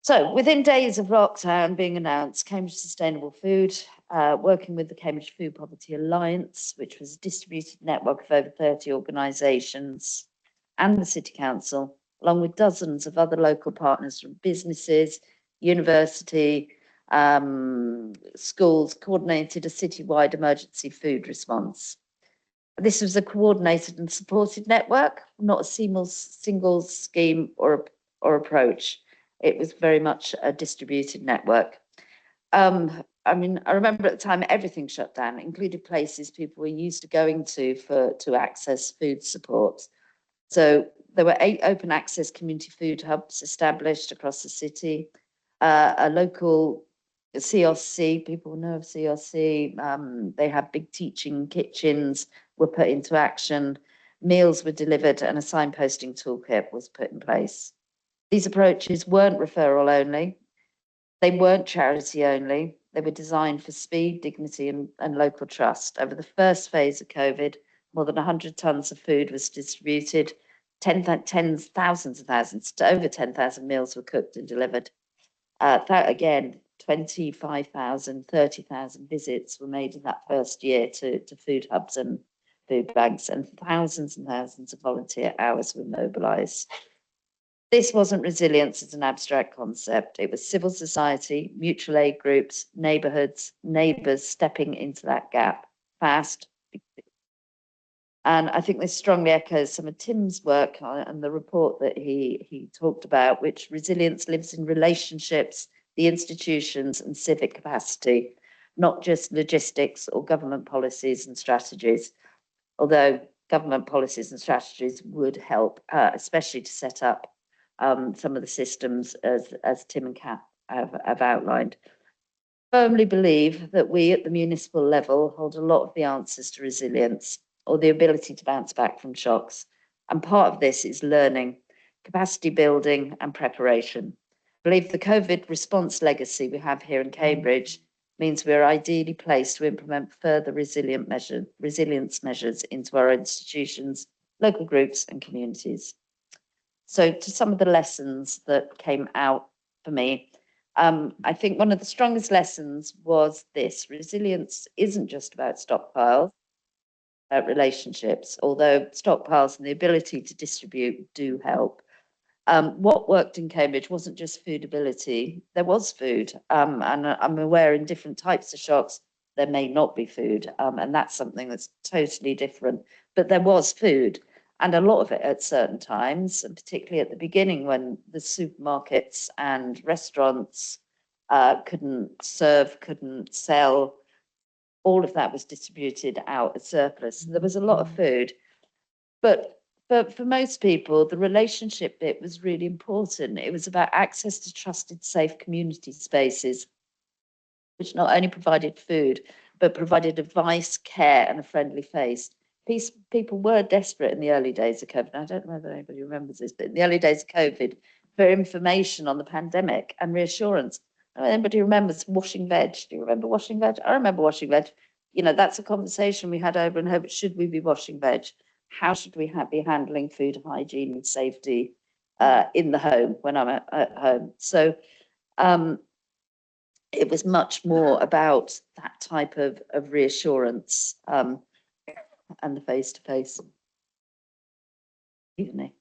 So within days of lockdown being announced, Cambridge Sustainable Food, working with the Cambridge Food Poverty Alliance, which was a distributed network of over 30 organisations, and the City Council, along with dozens of other local partners from businesses, university, schools, coordinated a citywide emergency food response. This was a coordinated and supported network, not a single scheme or approach. It was very much a distributed network. I mean, I remember at the time everything shut down, including places people were used to going to access food support. So there were 8 open access community food hubs established across the city. A local CRC, people know of CRC, they have big teaching kitchens were put into action, meals were delivered, and a signposting toolkit was put in place. These approaches weren't referral only, they weren't charity only, they were designed for speed, dignity, and local trust. Over the first phase of COVID, more than 100 tonnes of food was distributed, thousands to over 10,000 meals were cooked and delivered. That again, 25,000, 30,000 visits were made in that first year to food hubs and food banks, and thousands of volunteer hours were mobilised. This wasn't resilience as an abstract concept. It was civil society, mutual aid groups, neighbourhoods, neighbours stepping into that gap fast. And I think this strongly echoes some of Tim's work and the report that he talked about, which resilience lives in relationships, the institutions and civic capacity, not just logistics or government policies and strategies, although government policies and strategies would help, especially to set up some of the systems as Tim and Kath have outlined. Firmly believe that we at the municipal level hold a lot of the answers to resilience, or the ability to bounce back from shocks. And part of this is learning, capacity building and preparation. I believe the COVID response legacy we have here in Cambridge means we're ideally placed to implement further resilience measures into our institutions, local groups and communities. So to some of the lessons that came out for me, I think one of the strongest lessons was this: resilience isn't just about stockpiles, relationships, although stockpiles and the ability to distribute do help. What worked in Cambridge wasn't just foodability, there was food, and I'm aware in different types of shocks there may not be food, and that's something that's totally different, but there was food, and a lot of it at certain times, and particularly at the beginning when the supermarkets and restaurants couldn't serve, couldn't sell. All of that was distributed out as surplus. There was a lot of food, but for most people, the relationship bit was really important. It was about access to trusted, safe community spaces, which not only provided food, but provided advice, care, and a friendly face. People were desperate in the early days of COVID. I don't know whether anybody remembers this, but in the early days of COVID, for information on the pandemic and reassurance. Anybody remembers washing veg? Do you remember washing veg? I remember washing veg. You know, that's a conversation we had over and over. Should we be washing veg? How should we be handling food hygiene and safety in the home when I'm at home? So it was much more about that type of reassurance and the face-to-face. Evening.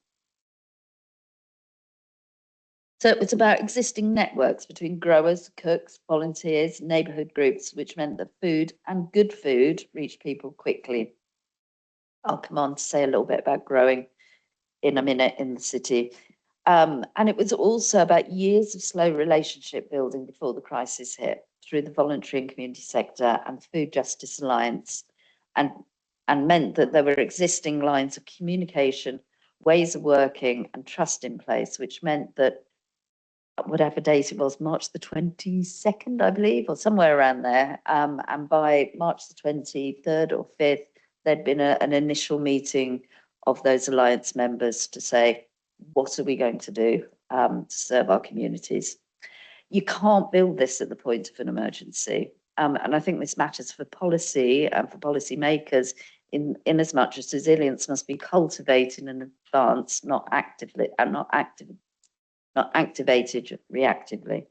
So it was about existing networks between growers, cooks, volunteers, neighbourhood groups, which meant that food and good food reached people quickly. I'll come on to say a little bit about growing in a minute in the city. And it was also about years of slow relationship building before the crisis hit through the voluntary and community sector and the Food Justice Alliance, and meant that there were existing lines of communication, ways of working and trust in place, which meant that whatever date it was, March the 22nd, I believe, or somewhere around there. And by March the 23rd or 5th, there'd been an initial meeting of those alliance members to say, what are we going to do to serve our communities? You can't build this at the point of an emergency. And I think this matters for policy and for policymakers in as much as resilience must be cultivated in advance, not activated reactively.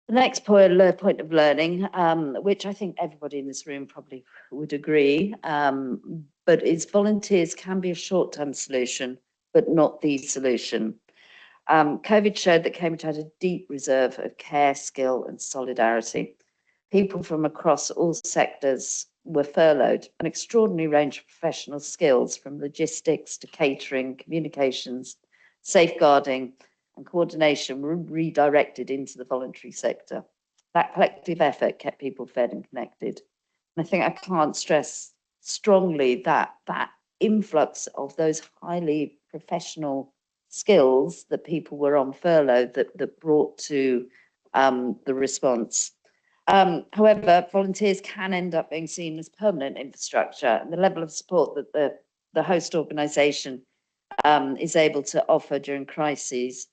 The next point of learning, which I think everybody in this room probably would agree, but is volunteers can be a short-term solution, but not the solution. COVID showed that Cambridge had a deep reserve of care, skill and solidarity. People from across all sectors were furloughed, an extraordinary range of professional skills from logistics to catering, communications, safeguarding and coordination were redirected into the voluntary sector. That collective effort kept people fed and connected. And I think I can't stress strongly that influx of those highly professional skills that people were on furlough that brought to the response. However, volunteers can end up being seen as permanent infrastructure, and the level of support that the host organisation is able to offer during crises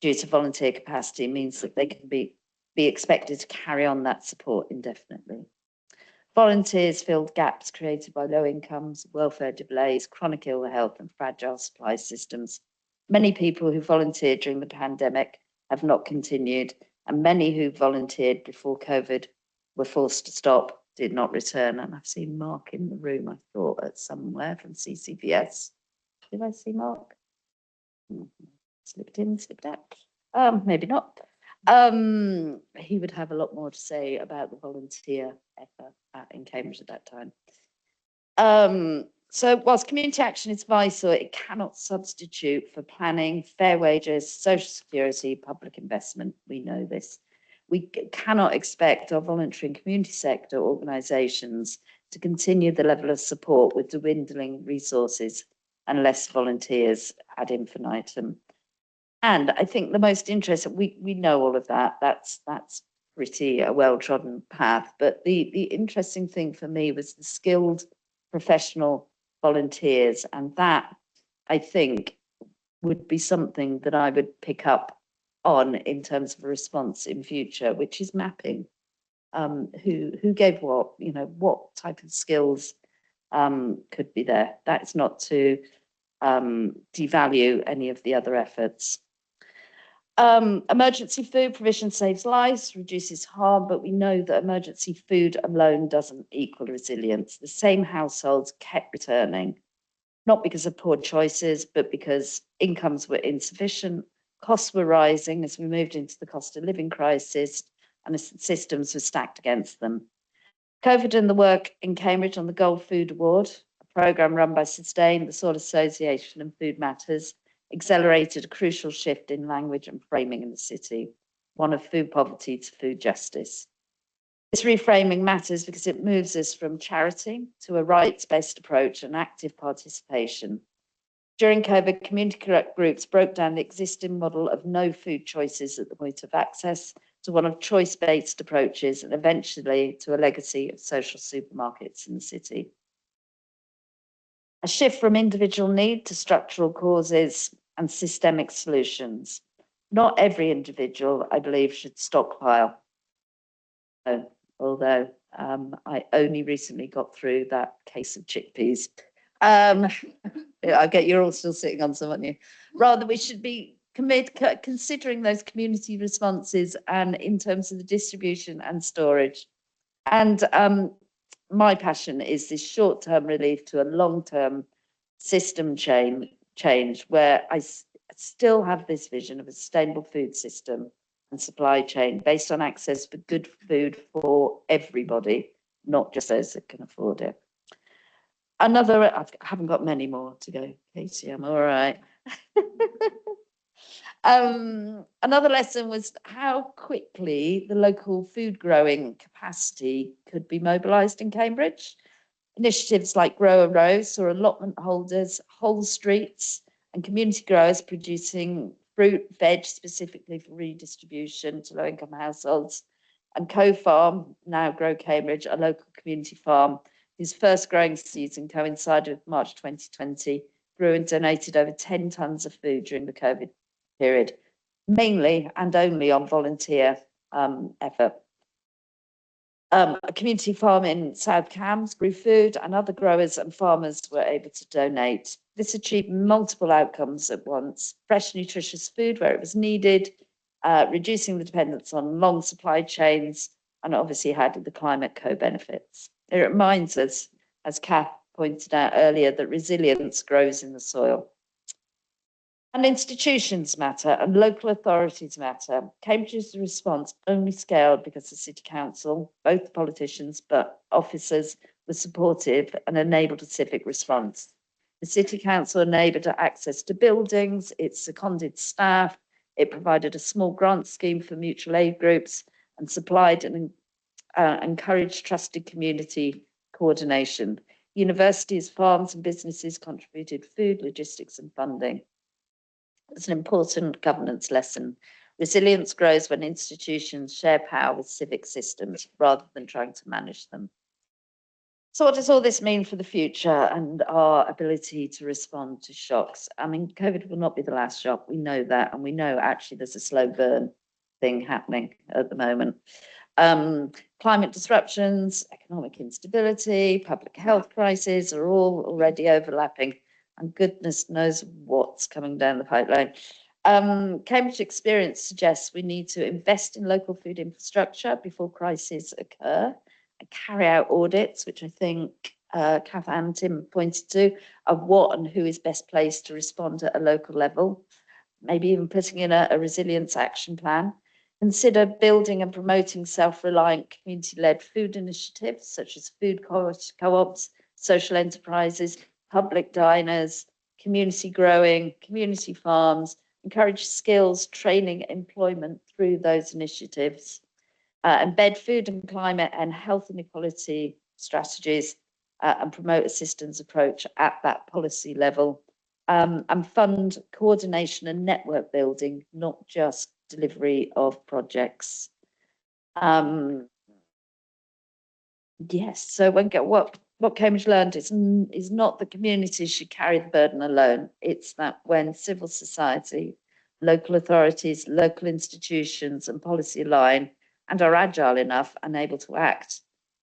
due to volunteer capacity means that they can be expected to carry on that support indefinitely. Volunteers filled gaps created by low incomes, welfare delays, chronic ill health and fragile supply systems. Many people who volunteered during the pandemic have not continued, and many who volunteered before COVID were forced to stop, did not return. And I've seen Mark in the room, I thought, at somewhere from CCPS. Did I see Mark? Slipped in, slipped out. Maybe not. He would have a lot more to say about the volunteer effort in Cambridge at that time. So whilst community action is vital, it cannot substitute for planning, fair wages, social security, public investment. We know this. We cannot expect our voluntary and community sector organisations to continue the level of support with dwindling resources and less volunteers ad infinitum. And I think the most interesting, we know all of that, that's pretty a well-trodden path, but the interesting thing for me was the skilled professional volunteers, and that I think would be something that I would pick up on in terms of a response in future, which is mapping who gave what, you know, what type of skills could be there. That's not to devalue any of the other efforts. Emergency food provision saves lives, reduces harm, but we know that emergency food alone doesn't equal resilience. The same households kept returning, not because of poor choices, but because incomes were insufficient, costs were rising as we moved into the cost of living crisis, and the systems were stacked against them. COVID and the work in Cambridge on the Gold Food Award, a programme run by Sustain, the Soil Association and Food Matters, accelerated a crucial shift in language and framing in the city, one of food poverty to food justice. This reframing matters because it moves us from charity to a rights-based approach and active participation. During COVID, community groups broke down the existing model of no food choices at the point of access to one of choice-based approaches, and eventually to a legacy of social supermarkets in the city. A shift from individual need to structural causes and systemic solutions. Not every individual, I believe, should stockpile. Although I only recently got through that case of chickpeas. I get you're all still sitting on some, aren't you? Rather, we should be considering those community responses and in terms of the distribution and storage. And my passion is this short-term relief to a long-term system change where I still have this vision of a sustainable food system and supply chain based on access for good food for everybody, not just those that can afford it. I haven't got many more to go, Casey, I'm all right. Another lesson was how quickly the local food growing capacity could be mobilised in Cambridge. Initiatives like Grow a Row saw allotment holders, whole streets and community growers producing fruit, veg specifically for redistribution to low-income households, and Co-Farm, now Grow Cambridge, a local community farm whose first growing season coincided with March 2020, grew and donated over 10 tonnes of food during the COVID period, mainly and only on volunteer effort. A community farm in South Cambs grew food, and other growers and farmers were able to donate. This achieved multiple outcomes at once: fresh, nutritious food where it was needed, reducing the dependence on long supply chains, and obviously had the climate co-benefits. It reminds us, as Kath pointed out earlier, that resilience grows in the soil. And institutions matter, and local authorities matter. Cambridge's response only scaled because the City Council, both the politicians but officers, were supportive and enabled a civic response. The City Council enabled access to buildings, it seconded staff, it provided a small grant scheme for mutual aid groups, and supplied and encouraged trusted community coordination. Universities, farms and businesses contributed food, logistics and funding. It's an important governance lesson. Resilience grows when institutions share power with civic systems rather than trying to manage them. So what does all this mean for the future and our ability to respond to shocks? I mean, COVID will not be the last shock. We know that, and we know actually there's a slow burn thing happening at the moment. Climate disruptions, economic instability, public health crises are all already overlapping, and goodness knows what's coming down the pipeline. Cambridge experience suggests we need to invest in local food infrastructure before crises occur, and carry out audits, which I think Kath and Tim pointed to, of what and who is best placed to respond at a local level, maybe even putting in a resilience action plan. Consider building and promoting self-reliant community-led food initiatives, such as food co-ops, social enterprises, public diners, community growing, community farms, encourage skills, training, employment through those initiatives, embed food and climate and health inequality strategies, and promote a systems approach at that policy level, and fund coordination and network building, not just delivery of projects. Yes, so what Cambridge learned is not that communities should carry the burden alone. It's that when civil society, local authorities, local institutions and policy align and are agile enough and able to act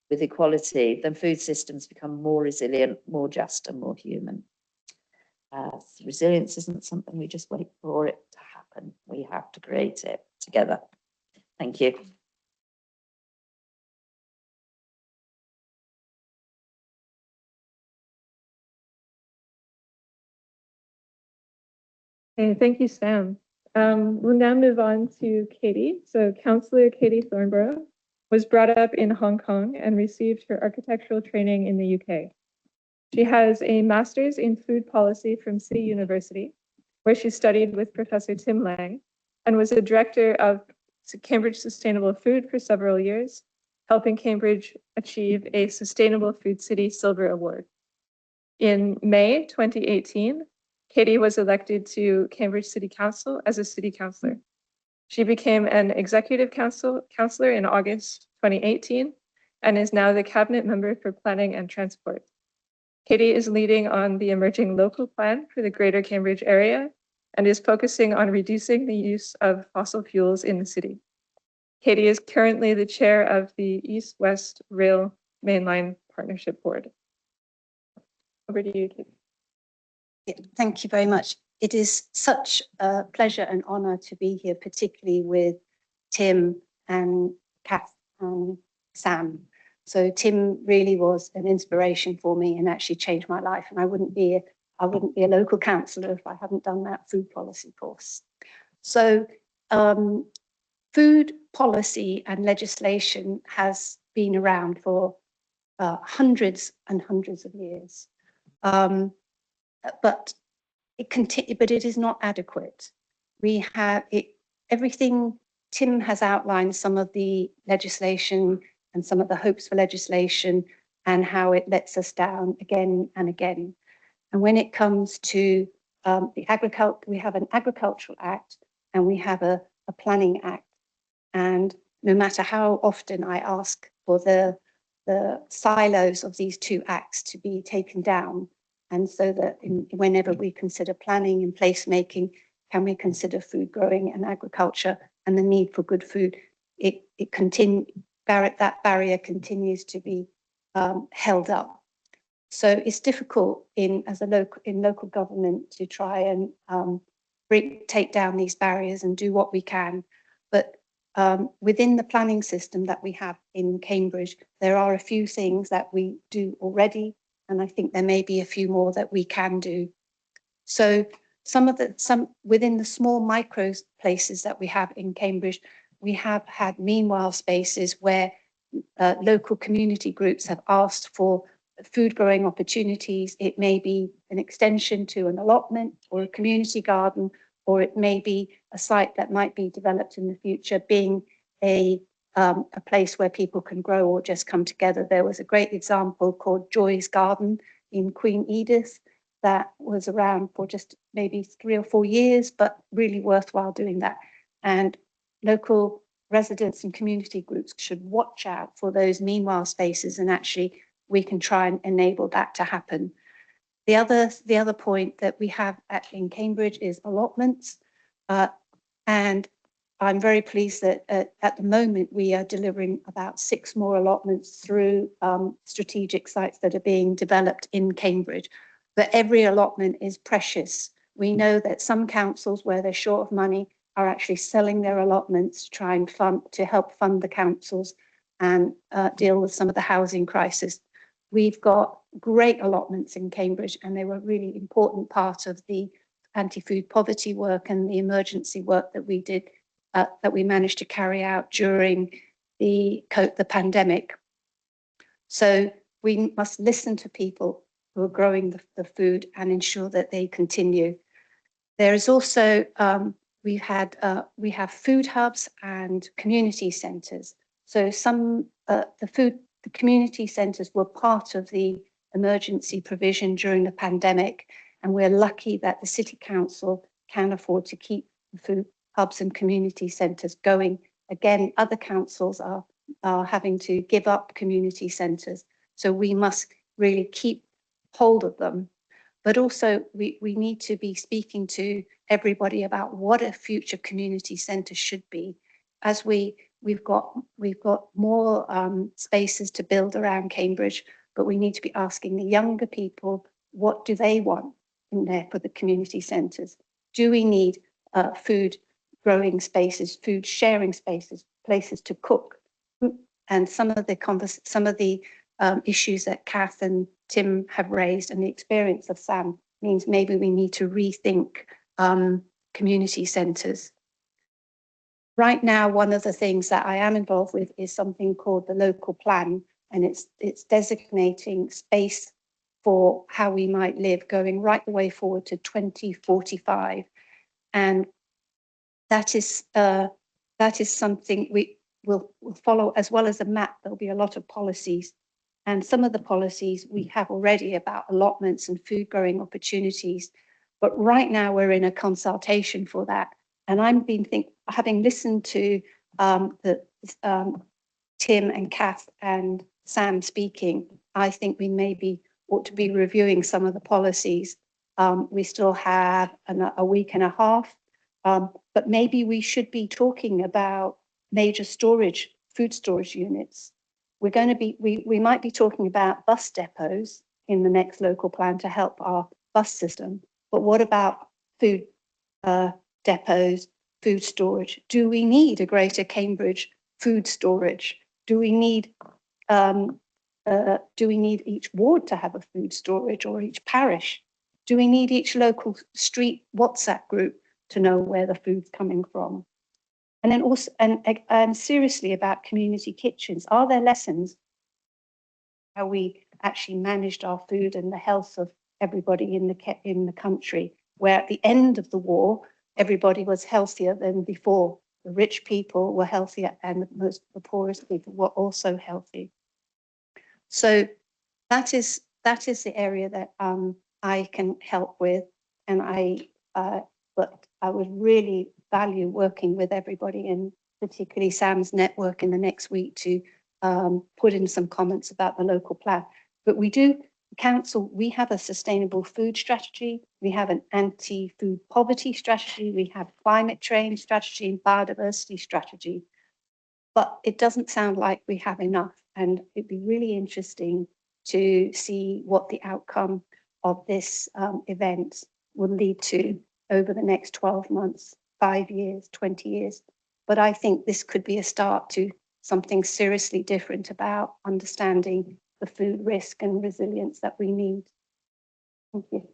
with equality, then food systems become more resilient, more just and more human. Resilience isn't something we just wait for it to happen. We have to create it together. Thank you. Okay, thank you, Sam. We'll now move on to Katie. So Councillor Katie Thornborough was brought up in Hong Kong and received her architectural training in the UK. She has a master's in food policy from City University, where she studied with Professor Tim Lang and was the director of Cambridge Sustainable Food for several years, helping Cambridge achieve a Sustainable Food City Silver Award. In May 2018, Katie was elected to Cambridge City Council as a city councillor. She became an executive councillor in August 2018 and is now the cabinet member for planning and transport. Katie is leading on the emerging local plan for the Greater Cambridge area and is focusing on reducing the use of fossil fuels in the city. Katie is currently the chair of the East-West Rail Mainline Partnership Board. Over to you, Katie. Yeah, thank you very much. It is such a pleasure and honour to be here, particularly with Tim and Kath and Sam. So Tim really was an inspiration for me and actually changed my life. And I wouldn't be a local councillor if I hadn't done that food policy course. So food policy and legislation has been around for hundreds and hundreds of years. But it is not adequate. We have everything. Tim has outlined some of the legislation and some of the hopes for legislation and how it lets us down again and again. And when it comes to the agriculture, we have an agricultural act and we have a planning act. And no matter how often I ask for the silos of these two acts to be taken down, and so that whenever we consider planning and placemaking, can we consider food growing and agriculture and the need for good food, it that barrier continues to be held up. So it's difficult in local government to try and take down these barriers and do what we can. But within the planning system that we have in Cambridge, there are a few things that we do already, and I think there may be a few more that we can do. So some within the small micro places that we have in Cambridge, we have had meanwhile spaces where local community groups have asked for food growing opportunities. It may be an extension to an allotment or a community garden, or it may be a site that might be developed in the future, being a place where people can grow or just come together. There was a great example called Joy's Garden in Queen Edith that was around for just maybe 3 or 4 years, but really worthwhile doing that. And local residents and community groups should watch out for those meanwhile spaces, and actually we can try and enable that to happen. The other point that we have in Cambridge is allotments, and I'm very pleased that at the moment we are delivering about 6 more allotments through strategic sites that are being developed in Cambridge. But every allotment is precious. We know that some councils, where they're short of money, are actually selling their allotments to try and help fund the councils and deal with some of the housing crisis. We've got great allotments in Cambridge, and they were a really important part of the anti-food poverty work and the emergency work that we did, that we managed to carry out during the pandemic. So we must listen to people who are growing the food and ensure that they continue. There is also, we have food hubs and community centres. So the community centres were part of the emergency provision during the pandemic, and we're lucky that the City Council can afford to keep the food hubs and community centres going. Again, other councils are having to give up community centres, so we must really keep hold of them. But also we need to be speaking to everybody about what a future community centre should be. As we've got more spaces to build around Cambridge, but we need to be asking the younger people, what do they want in there for the community centres? Do we need food growing spaces, food sharing spaces, places to cook? And some of the issues that Kath and Tim have raised, and the experience of Sam, means maybe we need to rethink community centres. Right now, one of the things that I am involved with is something called the local plan, and it's designating space for how we might live going right the way forward to 2045. And that is something we will follow, as well as a map. There'll be a lot of policies. And some of the policies we have already about allotments and food growing opportunities. But right now we're in a consultation for that. And having listened to Tim and Kath and Sam speaking, I think we maybe ought to be reviewing some of the policies. We still have a week and a half, but maybe we should be talking about major food storage units. We might be talking about bus depots in the next local plan to help our bus system. But what about food depots, food storage? Do we need a greater Cambridge food storage? Do we need each ward to have a food storage, or each parish? Do we need each local street WhatsApp group to know where the food's coming from? And then also, and seriously about community kitchens, are there lessons how we actually managed our food and the health of everybody in the country, where at the end of the war, everybody was healthier than before. The rich people were healthier, and the poorest people were also healthy. So that is the area that I can help with, and but I would really value working with everybody, and particularly Sam's network in the next week, to put in some comments about the local plan. But council, we have a sustainable food strategy, we have an anti-food poverty strategy, we have climate change strategy and biodiversity strategy. but it doesn't sound like we have enough. And it'd be really interesting to see what the outcome of this event will lead to over the next 12 months, 5 years, 20 years. But I think this could be a start to something seriously different about understanding the food risk and resilience that we need. Thank you.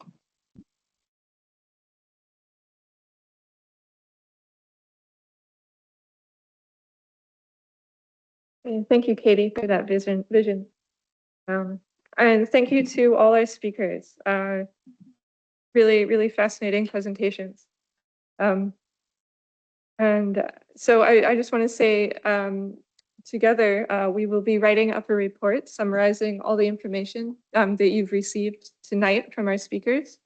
Thank you, Katie, for that vision. And thank you to all our speakers. Really, really fascinating presentations. So I just want to say, together, we will be writing up a report summarizing all the information that you've received tonight from our speakers.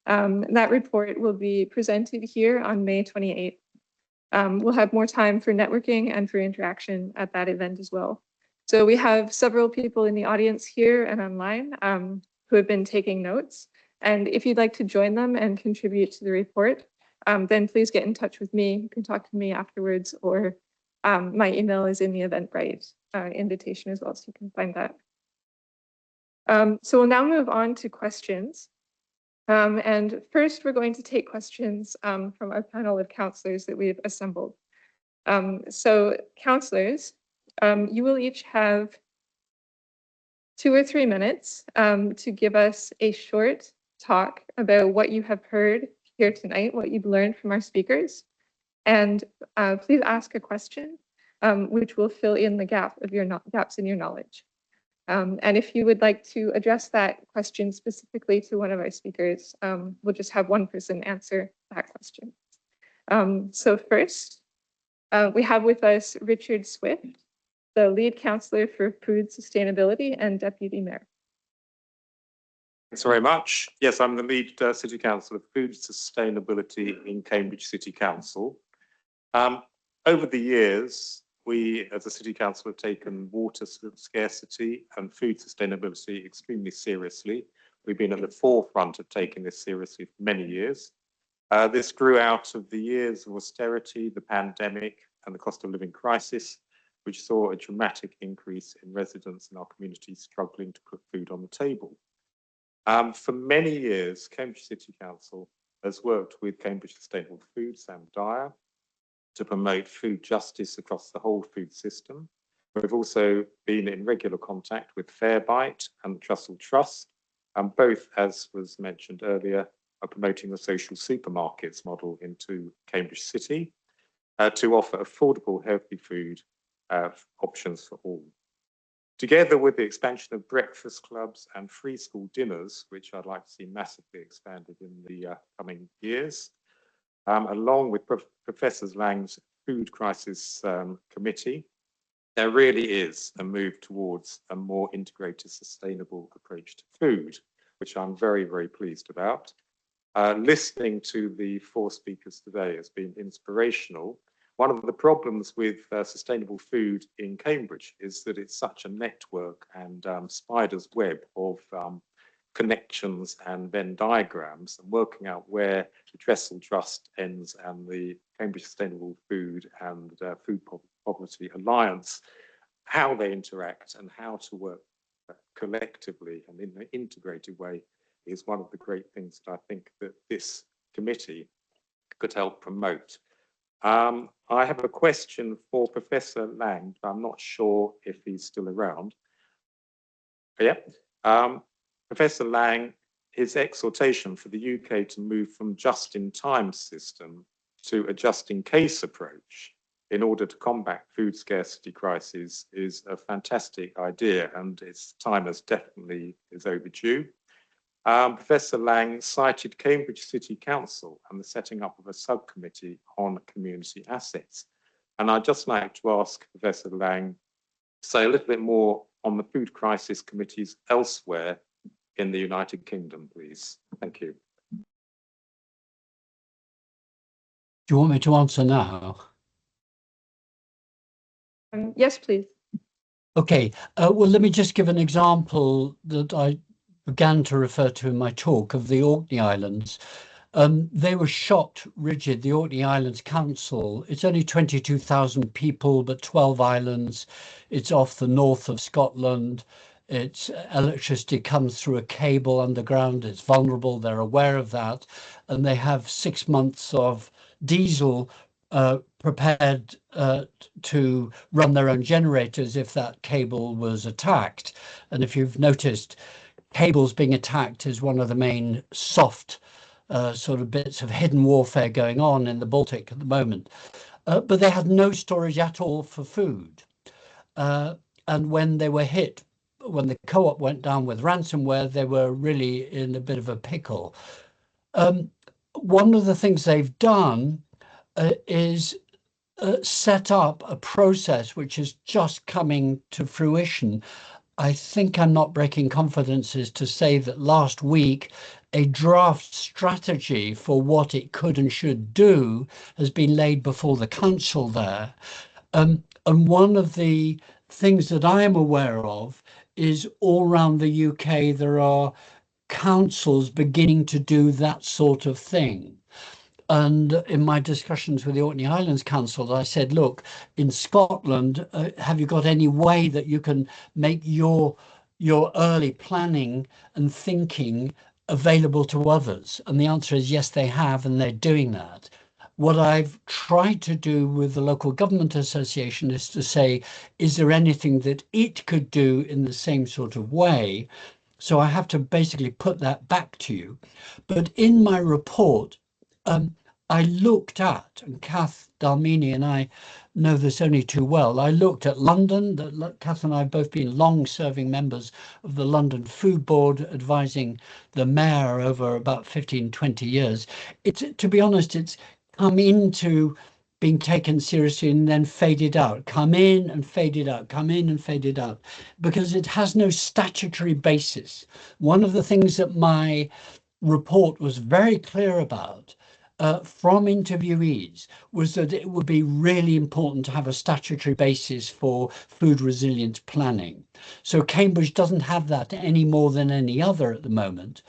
That report will be presented here on May 28th. We'll have more time for networking and for interaction at that event as well. So we have several people in the audience here and online who have been taking notes. And if you'd like to join them and contribute to the report, then please get in touch with me. You can talk to me afterwards, or my email is in the Eventbrite invitation as well, so you can find that. So we'll now move on to questions. And first, we're going to take questions from our panel of counselors that we've assembled. So counselors, you will each have 2 or 3 minutes to give us a short talk about what you have heard here tonight, what you've learned from our speakers. And please ask a question, which will fill in the gaps in your knowledge. And if you would like to address that question specifically to one of our speakers, we'll just have one person answer that question. So first, we have with us Richard Swift, the lead counselor for food sustainability and deputy mayor. Thanks very much. Yes, I'm the lead City Council of Food Sustainability in Cambridge City Council. Over the years, we as a City Council have taken water scarcity and food sustainability extremely seriously. We've been at the forefront of taking this seriously for many years. This grew out of the years of austerity, the pandemic, and the cost of living crisis, which saw a dramatic increase in residents in our community struggling to put food on the table. For many years, Cambridge City Council has worked with Cambridge Sustainable Food, Sam Dyer, to promote food justice across the whole food system. We've also been in regular contact with Fairbite and the Trussell Trust, and both, as was mentioned earlier, are promoting the social supermarkets model into Cambridge City to offer affordable, healthy food options for all. Together with the expansion of breakfast clubs and free school dinners, which I'd like to see massively expanded in the coming years, along with Professor Lang's Food Crisis Committee, there really is a move towards a more integrated, sustainable approach to food, which I'm very, very pleased about. Listening to the 4 speakers today has been inspirational. One of the problems with sustainable food in Cambridge is that it's such a network and spider's web of connections and Venn diagrams, and working out where the Trussell Trust ends and the Cambridge Sustainable Food and Food Poverty Alliance, how they interact and how to work collectively and in an integrated way is one of the great things that I think that this committee could help promote. I have a question for Professor Lang, but I'm not sure if he's still around. Yeah. Professor Lang, his exhortation for the UK to move from just-in-time system to a just-in-case approach in order to combat food scarcity crises is a fantastic idea, and its time is overdue. Professor Lang cited Cambridge City Council and the setting up of a subcommittee on community assets. And I'd just like to ask Professor Lang to say a little bit more on the food crisis committees elsewhere in the United Kingdom, please. Thank you. Do you want me to answer now? Yes, please. Okay, well, let me just give an example that I began to refer to in my talk of the Orkney Islands. They were shocked, rigid. The Orkney Islands Council, it's only 22,000 people, but 12 islands. It's off the north of Scotland. Its electricity comes through a cable underground. It's vulnerable. They're aware of that. And they have 6 months of diesel prepared to run their own generators if that cable was attacked. And if you've noticed, cables being attacked is one of the main soft sort of bits of hidden warfare going on in the Baltic at the moment. But they had no storage at all for food. And when they were hit, when the co-op went down with ransomware, they were really in a bit of a pickle. One of the things they've done is set up a process which is just coming to fruition. I think I'm not breaking confidences to say that last week a draft strategy for what it could and should do has been laid before the council there. And one of the things that I am aware of is all around the UK there are councils beginning to do that sort of thing. And in my discussions with the Orkney Islands Council, I said, look, in Scotland, have you got any way that you can make your early planning and thinking available to others? And the answer is yes, they have, and they're doing that. What I've tried to do with the Local Government Association is to say, is there anything that it could do in the same sort of way? So I have to basically put that back to you. But in my report, I looked at, and Kath, Dalmeny and I know this only too well, I looked at London. Kath and I have both been long-serving members of the London Food Board, advising the mayor over about 15, 20 years. To be honest, it's come into being taken seriously and then faded out, come in and faded out, come in and faded out, because it has no statutory basis. One of the things that my report was very clear about from interviewees was that it would be really important to have a statutory basis for food resilience planning. So Cambridge doesn't have that any more than any other at the moment.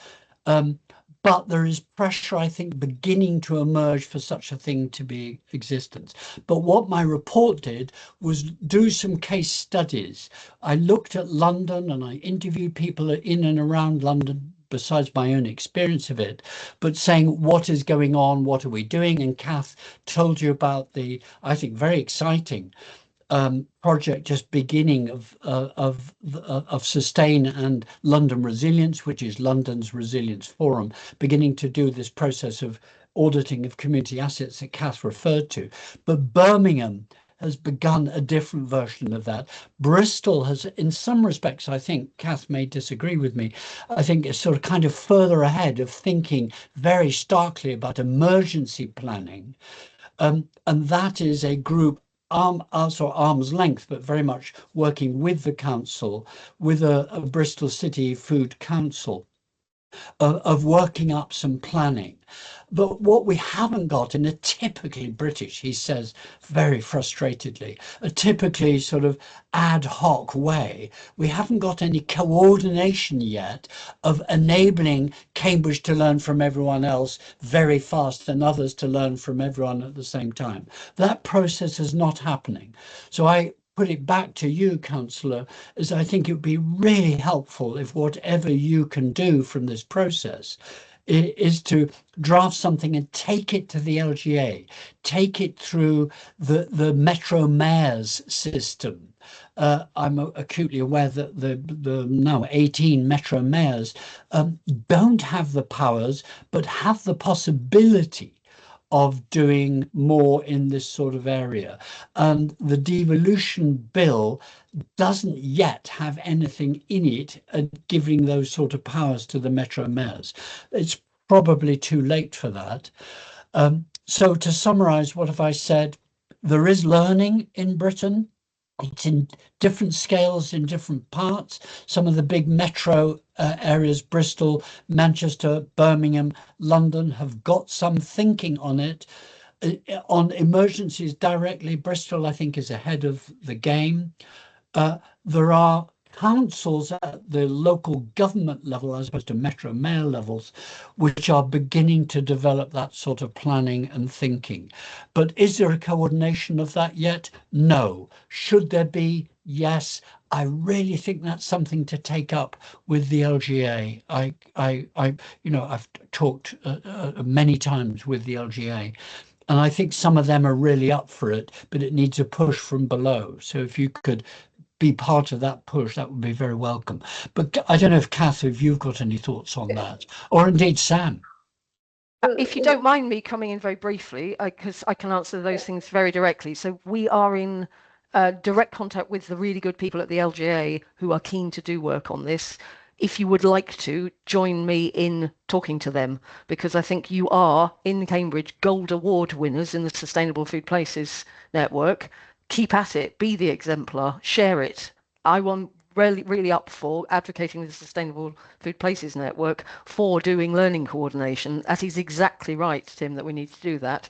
But there is pressure, I think, beginning to emerge for such a thing to be existence. But what my report did was do some case studies. I looked at London and I interviewed people in and around London, besides my own experience of it, but saying what is going on, what are we doing? And Kath told you about the, I think, very exciting project just beginning of Sustain and London Resilience, which is London's Resilience Forum, beginning to do this process of auditing of community assets that Kath referred to. But Birmingham has begun a different version of that. Bristol has, in some respects, I think, Kath may disagree with me, I think is sort of kind of further ahead of thinking very starkly about emergency planning. And that is a group also arm's length, but very much working with the council, with a Bristol City Food Council, of working up some planning. But what we haven't got in a typically British, he says very frustratedly, a typically sort of ad hoc way, we haven't got any coordination yet of enabling Cambridge to learn from everyone else very fast and others to learn from everyone at the same time. That process is not happening. So I put it back to you, Councillor, as I think it would be really helpful if whatever you can do from this process is to draft something and take it to the LGA, take it through the Metro Mayors system. I'm acutely aware that the now 18 Metro Mayors don't have the powers, but have the possibility of doing more in this sort of area. And the devolution bill doesn't yet have anything in it giving those sort of powers to the Metro Mayors. It's probably too late for that. So to summarize, what have I said? There is learning in Britain. It's in different scales in different parts. Some of the big metro areas, Bristol, Manchester, Birmingham, London, have got some thinking on it. On emergencies directly, Bristol, I think, is ahead of the game. There are councils at the local government level, as opposed to metro mayor levels, which are beginning to develop that sort of planning and thinking. But is there a coordination of that yet? No. Should there be? Yes. I really think that's something to take up with the LGA. I've talked many times with the LGA, and I think some of them are really up for it, but it needs a push from below. So if you could be part of that push, that would be very welcome. But I don't know if Kath, if you've got any thoughts on that, or indeed Sam. If you don't mind me coming in very briefly, because I can answer those things very directly. So we are in direct contact with the really good people at the LGA who are keen to do work on this. If you would like to join me in talking to them, because I think you are in Cambridge Gold Award winners in the Sustainable Food Places Network. Keep at it, be the exemplar, share it. I want really up for advocating the Sustainable Food Places Network for doing learning coordination. That is exactly right, Tim, that we need to do that.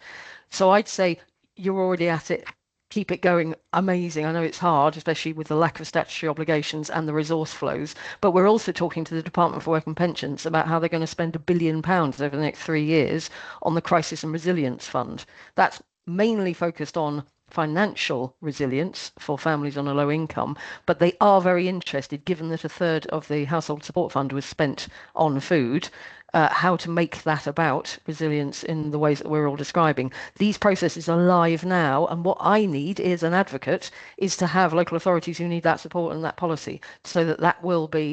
So I'd say you're already at it. Keep it going. Amazing. I know it's hard, especially with the lack of statutory obligations and the resource flows, but we're also talking to the Department for Work and Pensions about how they're going to spend £1 billion over the next 3 years on the Crisis and Resilience Fund. That's mainly focused on financial resilience for families on a low income, but they are very interested, given that a third of the household support fund was spent on food, how to make that about resilience in the ways that we're all describing. These processes are live now, and what I need as an advocate is to have local authorities who need that support and that policy, so that will be,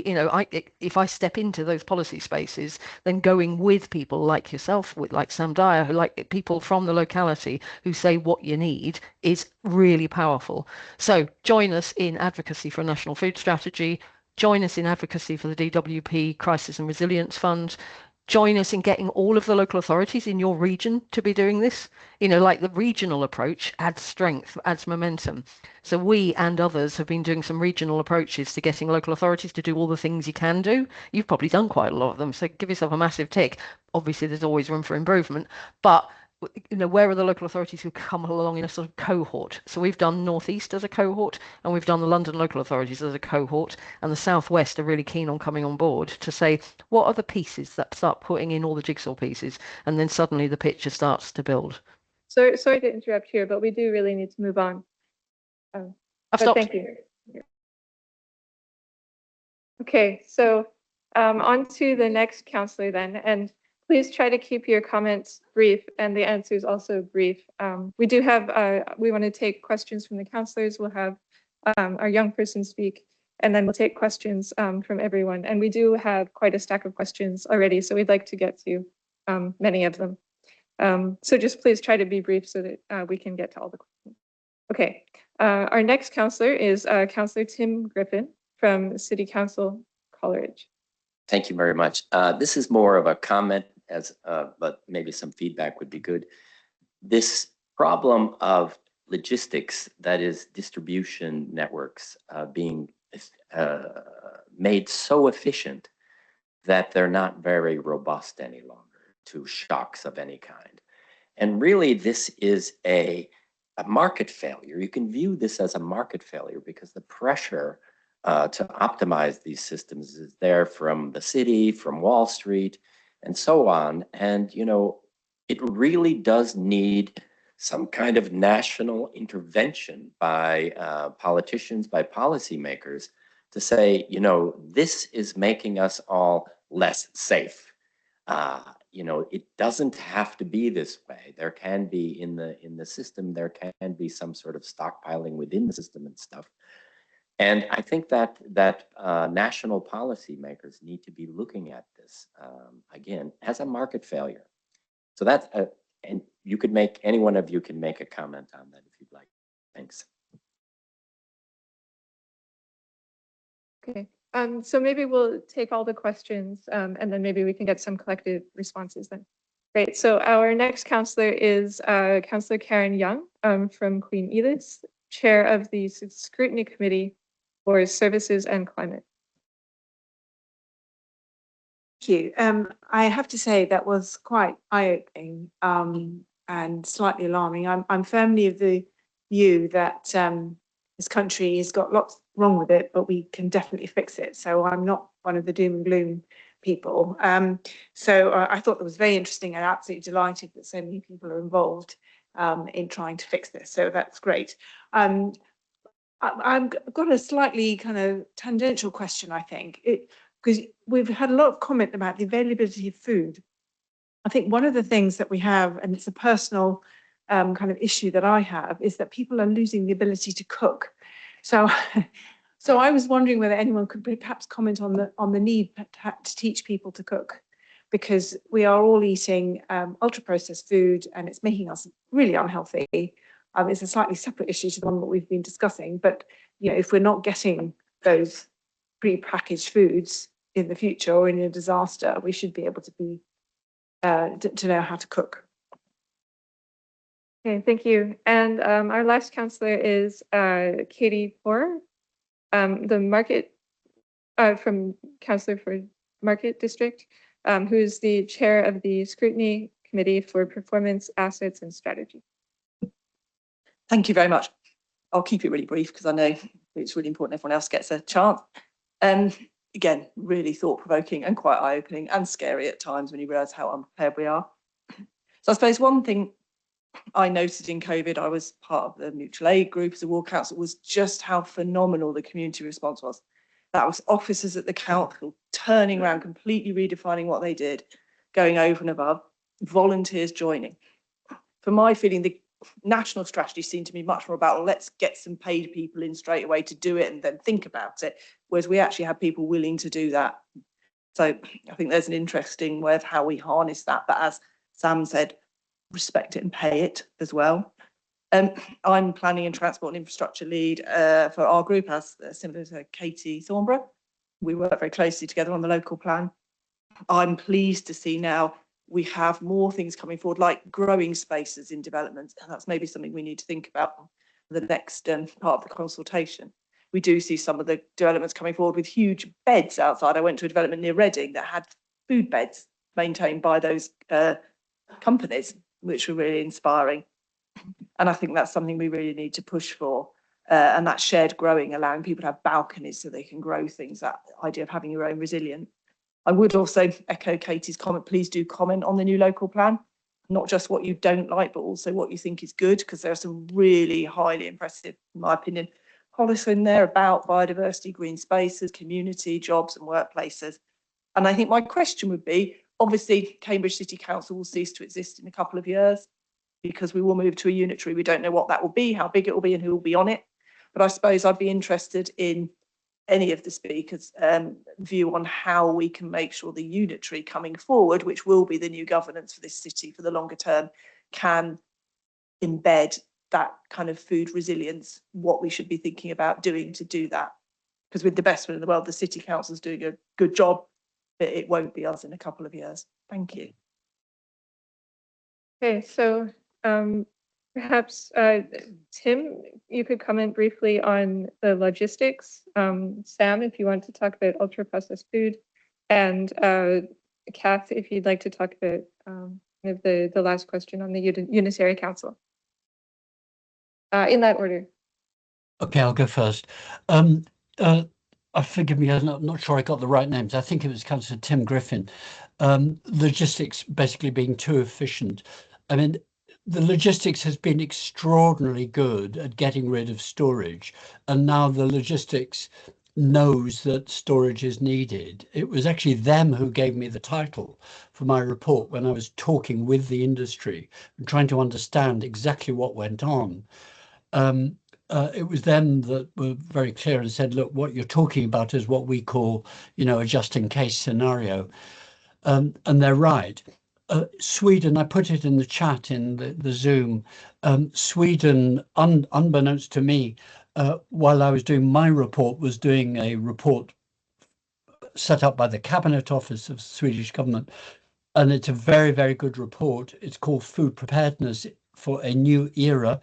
if I step into those policy spaces, then going with people like yourself, like Sam Dyer, who like people from the locality who say what you need, is really powerful. So join us in advocacy for a national food strategy. Join us in advocacy for the DWP Crisis and Resilience Fund. Join us in getting all of the local authorities in your region to be doing this. Like the regional approach adds strength, adds momentum. So we and others have been doing some regional approaches to getting local authorities to do all the things you can do. You've probably done quite a lot of them, so give yourself a massive tick. Obviously, there's always room for improvement, but where are the local authorities who come along in a sort of cohort? So we've done North East as a cohort, and we've done the London local authorities as a cohort, and the South West are really keen on coming on board to say, what are the pieces that start putting in all the jigsaw pieces? And then suddenly the picture starts to build. Sorry to interrupt here, but we do really need to move on. I've stopped. Thank you. Okay, so on to the next councillor then, and please try to keep your comments brief and the answers also brief. We do have, we want to take questions from the councillors. We'll have our young person speak, and then we'll take questions from everyone. And we do have quite a stack of questions already, so we'd like to get to many of them. So just please try to be brief so that we can get to all the questions. Okay, our next councillor is Councillor Tim Griffin from City Council, Coleridge. Thank you very much. This is more of a comment, but maybe some feedback would be good. This problem of logistics, that is distribution networks being made so efficient that they're not very robust any longer to shocks of any kind. And really, this is a market failure. You can view this as a market failure because the pressure to optimize these systems is there from the city, from Wall Street, and so on. And, it really does need some kind of national intervention by politicians, by policymakers to say, this is making us all less safe. It doesn't have to be this way. There can be in the system, there can be some sort of stockpiling within the system and stuff. And I think that national policymakers need to be looking at this again as a market failure. So that's and you could make, any one of you can make a comment on that if you'd like. Thanks. Okay, so maybe we'll take all the questions and then maybe we can get some collective responses then. Great, so our next councillor is Councillor Karen Young from Queen Edith's, Chair of the Scrutiny Committee for Services and Climate. Thank you. I have to say that was quite eye-opening and slightly alarming. I'm firmly of the view that this country has got lots wrong with it, but we can definitely fix it. So I'm not one of the doom and gloom people. So I thought that was very interesting and absolutely delighted that so many people are involved in trying to fix this. So that's great. I've got a slightly kind of tangential question, I think, because we've had a lot of comment about the availability of food. I think one of the things that we have, and it's a personal kind of issue that I have, is that people are losing the ability to cook. So, so I was wondering whether anyone could perhaps comment on the need to teach people to cook, because we are all eating ultra processed food and it's making us really unhealthy. It's a slightly separate issue to the one that we've been discussing, but you know, if we're not getting those pre-packaged foods in the future or in a disaster, we should be able to be to know how to cook. Okay, thank you. And our last councillor is Katie Poor, the market from Councillor for Market District, who is the chair of the Scrutiny Committee for Performance, Assets and Strategy. Thank you very much. I'll keep it really brief because I know it's really important everyone else gets a chance. Again, really thought-provoking and quite eye-opening and scary at times when you realise how unprepared we are. So I suppose one thing I noted in COVID, I was part of the mutual aid group as a ward council, was just how phenomenal the community response was. That was officers at the council turning around, completely redefining what they did, going over and above, volunteers joining. For my feeling, the national strategy seemed to be much more about let's get some paid people in straight away to do it and then think about it, whereas we actually had people willing to do that. So I think there's an interesting way of how we harness that, but as Sam said, respect it and pay it as well. I'm planning and transport and infrastructure lead for our group, as similar to Katie Thornborough. We work very closely together on the local plan. I'm pleased to see now we have more things coming forward, like growing spaces in development, and that's maybe something we need to think about for the next part of the consultation. We do see some of the developments coming forward with huge beds outside. I went to a development near Reading that had food beds maintained by those companies, which were really inspiring. And I think that's something we really need to push for. And that shared growing, allowing people to have balconies so they can grow things, that idea of having your own resilient. I would also echo Katie's comment, please do comment on the new local plan, not just what you don't like, but also what you think is good, because there are some really highly impressive, in my opinion, policy in there about biodiversity, green spaces, community, jobs and workplaces. And I think my question would be, obviously, Cambridge City Council will cease to exist in a couple of years because we will move to a unitary. We don't know what that will be, how big it will be and who will be on it. But I suppose I'd be interested in any of the speakers' view on how we can make sure the unitary coming forward, which will be the new governance for this city for the longer term, can embed that kind of food resilience, what we should be thinking about doing to do that. Because with the best one in the world, the City Council is doing a good job, but it won't be us in a couple of years. Thank you. Okay, so perhaps Tim, you could comment briefly on the logistics. Sam, if you want to talk about ultra processed food, and Kath, if you'd like to talk about the last question on the Unitary Council. In that order. Okay, I'll go first. Forgive me, I'm not sure I got the right names. I think it was Councillor Tim Griffin. Logistics basically being too efficient. I mean, the logistics has been extraordinarily good at getting rid of storage, and now the logistics knows that storage is needed. It was actually them who gave me the title for my report when I was talking with the industry and trying to understand exactly what went on. It was them that were very clear and said, look, what you're talking about is what we call, a just in case scenario. And they're right. Sweden, I put it in the chat in the Zoom, Sweden, unbeknownst to me, while I was doing my report, was doing a report set up by the Cabinet Office of the Swedish government. And it's a very, very good report. It's called Food Preparedness for a New Era.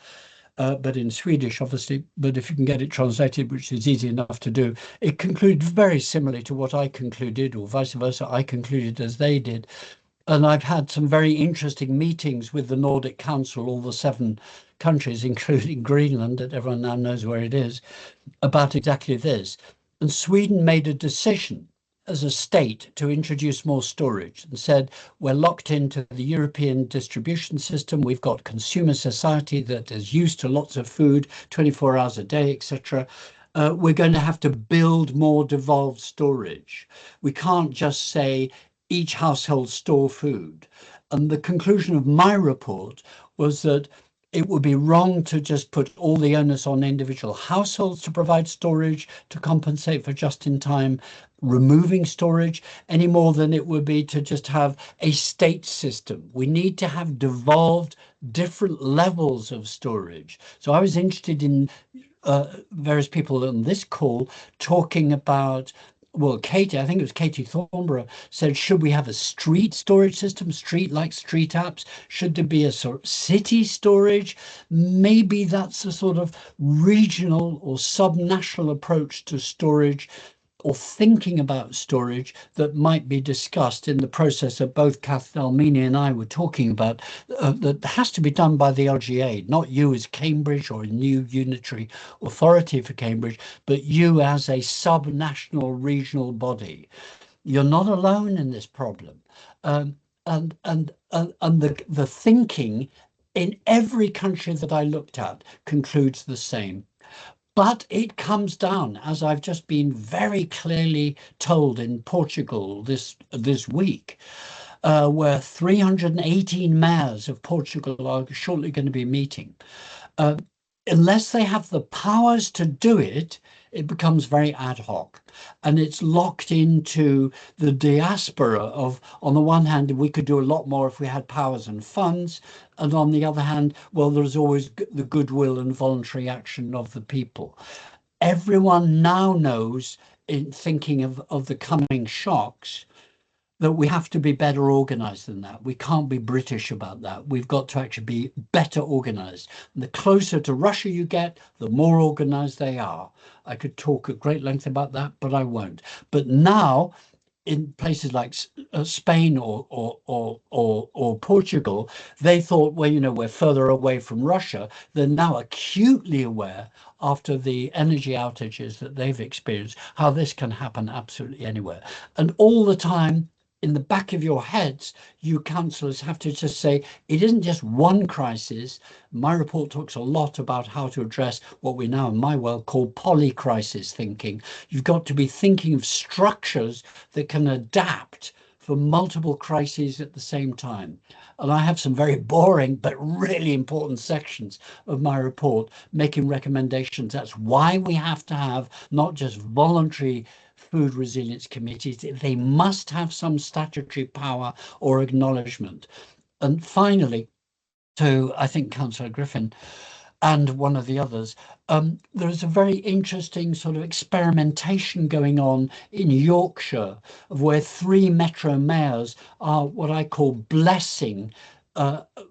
But in Swedish, obviously, but if you can get it translated, which is easy enough to do, it concludes very similarly to what I concluded, or vice versa, I concluded as they did. And I've had some very interesting meetings with the Nordic Council, all the 7 countries, including Greenland, that everyone now knows where it is, about exactly this. And Sweden made a decision as a state to introduce more storage and said, we're locked into the European distribution system. We've got consumer society that is used to lots of food, 24 hours a day, etc. We're going to have to build more devolved storage. We can't just say each household store food. And the conclusion of my report was that it would be wrong to just put all the onus on individual households to provide storage to compensate for just-in-time removing storage, any more than it would be to just have a state system. We need to have devolved different levels of storage. So I was interested in various people on this call talking about, well, Katie, I think it was Katie Thornborough, said, should we have a street storage system, like street apps? Should there be a sort of city storage? Maybe that's a sort of regional or subnational approach to storage or thinking about storage that might be discussed in the process that both Kath, Dalmeny and I were talking about, that has to be done by the LGA, not you as Cambridge or a new unitary authority for Cambridge, but you as a subnational regional body. You're not alone in this problem. And the thinking in every country that I looked at concludes the same. But it comes down, as I've just been very clearly told in Portugal this week, where 318 mayors of Portugal are shortly going to be meeting. Unless they have the powers to do it, it becomes very ad hoc. And it's locked into the diaspora of, on the one hand, we could do a lot more if we had powers and funds. And on the other hand, well, there's always the goodwill and voluntary action of the people. Everyone now knows, in thinking of the coming shocks, that we have to be better organized than that. We can't be British about that. We've got to actually be better organized. And the closer to Russia you get, the more organized they are. I could talk at great length about that, but I won't. But now, in places like Spain or Portugal, they thought, well, you know, we're further away from Russia. They're now acutely aware, after the energy outages that they've experienced, how this can happen absolutely anywhere. And all the time, in the back of your heads, you councillors have to just say, it isn't just one crisis. My report talks a lot about how to address what we now in my world call polycrisis thinking. You've got to be thinking of structures that can adapt for multiple crises at the same time. And I have some very boring but really important sections of my report making recommendations. That's why we have to have not just voluntary food resilience committees, they must have some statutory power or acknowledgement. And finally, to, I think, Councillor Griffin and one of the others, there's a very interesting sort of experimentation going on in Yorkshire, of where 3 metro mayors are what I call blessing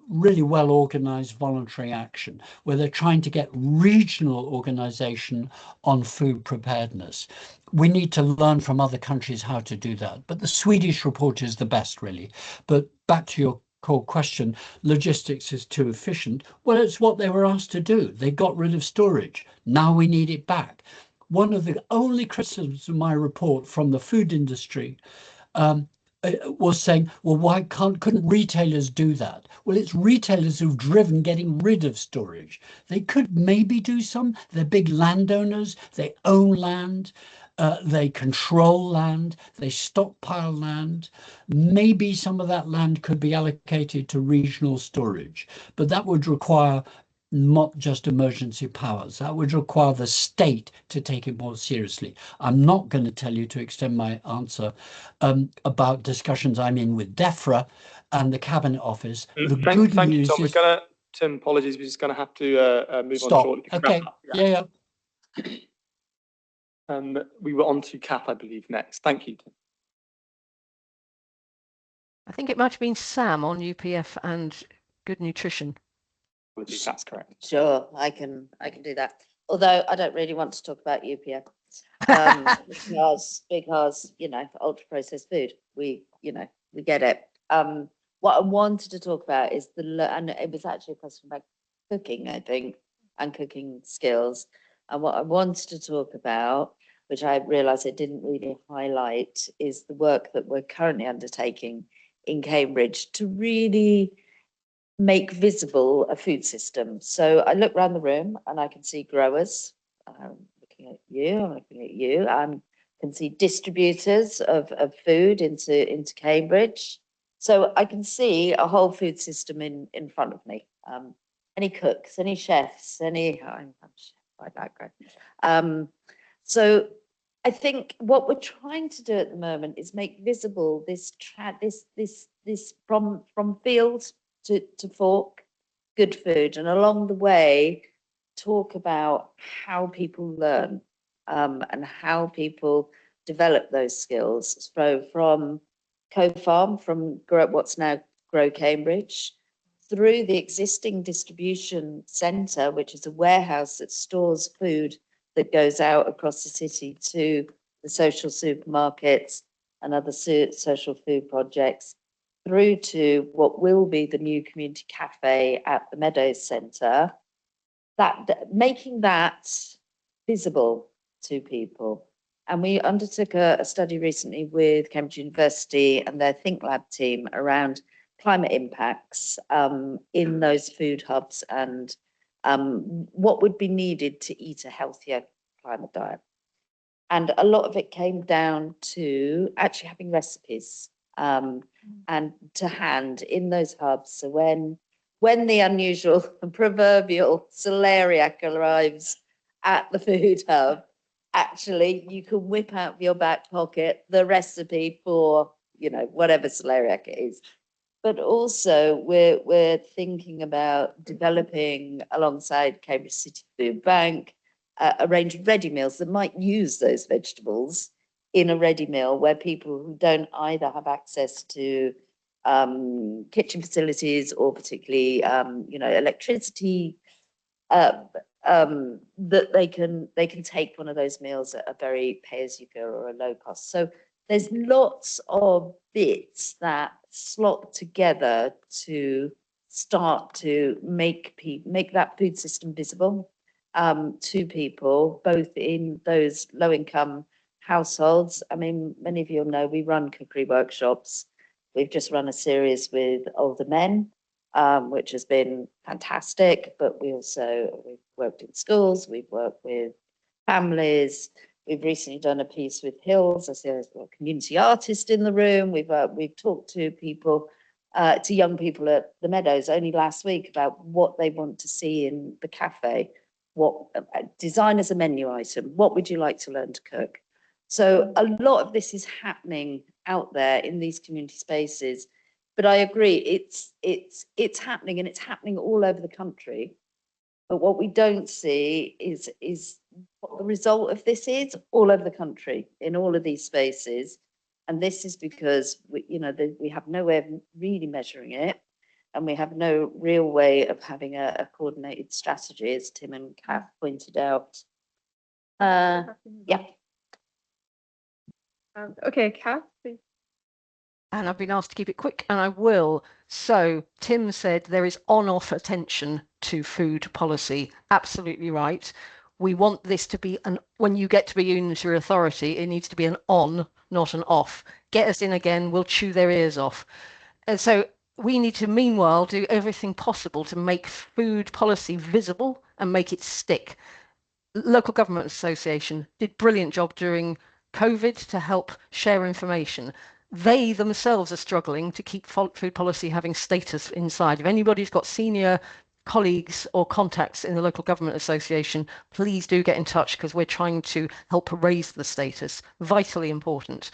really well organized voluntary action, where they're trying to get regional organization on food preparedness. We need to learn from other countries how to do that. But the Swedish report is the best, really. But back to your core question, logistics is too efficient. Well, it's what they were asked to do. They got rid of storage. Now we need it back. One of the only criticisms of my report from the food industry was saying, well, why couldn't retailers do that? Well, it's retailers who've driven getting rid of storage. They could maybe do some. They're big landowners. They own land. They control land. They stockpile land. Maybe some of that land could be allocated to regional storage, but that would require not just emergency powers. That would require the state to take it more seriously. I'm not going to tell you, to extend my answer, about discussions I'm in with DEFRA and the Cabinet Office. The good thank news you, Tom. is... Tim, apologies, we're just going to have to move Stop. on shortly. Okay, yeah. We were on to Kath, I believe, next. Thank you, Tim. I think it might have been Sam on UPF and good nutrition. That's correct. Sure, I can do that. Although I don't really want to talk about UPF because you know, ultra processed food, we get it. What I wanted to talk about is and it was actually a question about cooking, I think, and cooking skills. And what I wanted to talk about, which I realised it didn't really highlight, is the work that we're currently undertaking in Cambridge to really make visible a food system. So I look around the room and I can see growers. I'm looking at you, I'm looking at you. I can see distributors of food into Cambridge. So I can see a whole food system in front of me. Any cooks, any chefs, I'm a chef by background. So I think what we're trying to do at the moment is make visible this from field to fork, good food, and along the way talk about how people learn and how people develop those skills. So from Co-Farm, from what's now Grow Cambridge, through the existing distribution centre, which is a warehouse that stores food that goes out across the city to the social supermarkets and other social food projects, through to what will be the new community cafe at the Meadows Centre, making that visible to people. And we undertook a study recently with Cambridge University and their Think Lab team around climate impacts in those food hubs and what would be needed to eat a healthier climate diet. And a lot of it came down to actually having recipes and to hand in those hubs. So when the unusual and proverbial celeriac arrives at the food hub, actually you can whip out of your back pocket the recipe for, whatever celeriac it is. But also we're thinking about developing alongside Cambridge City Food Bank a range of ready meals that might use those vegetables in a ready meal where people who don't either have access to kitchen facilities or particularly electricity, that they can take one of those meals at a very pay-as-you-go or a low cost. So there's lots of bits that slot together to start to make that food system visible to people, both in those low-income households. I mean, many of you know we run cookery workshops. We've just run a series with older men, which has been fantastic, but we've worked in schools, we've worked with families. We've recently done a piece with Hills. I see there's a community artist in the room. We've talked to people, to young people at the Meadows only last week about what they want to see in the cafe. What design as a menu item. What would you like to learn to cook? So a lot of this is happening out there in these community spaces. But I agree, it's happening, and it's happening all over the country. But what we don't see is what the result of this is all over the country in all of these spaces. And this is because we have no way of really measuring it, and we have no real way of having a coordinated strategy, as Tim and Kath pointed out. Yeah. Okay, Kath, please. And I've been asked to keep it quick, and I will. So Tim said there is on-off attention to food policy. Absolutely right. We want this to be when you get to be unitary authority, it needs to be an on, not an off. Get us in again, we'll chew their ears off. And so we need to, meanwhile, do everything possible to make food policy visible and make it stick. Local Government Association did brilliant job during COVID to help share information. They themselves are struggling to keep food policy having status inside. If anybody's got senior colleagues or contacts in the Local Government Association, please do get in touch, because we're trying to help raise the status. Vitally important.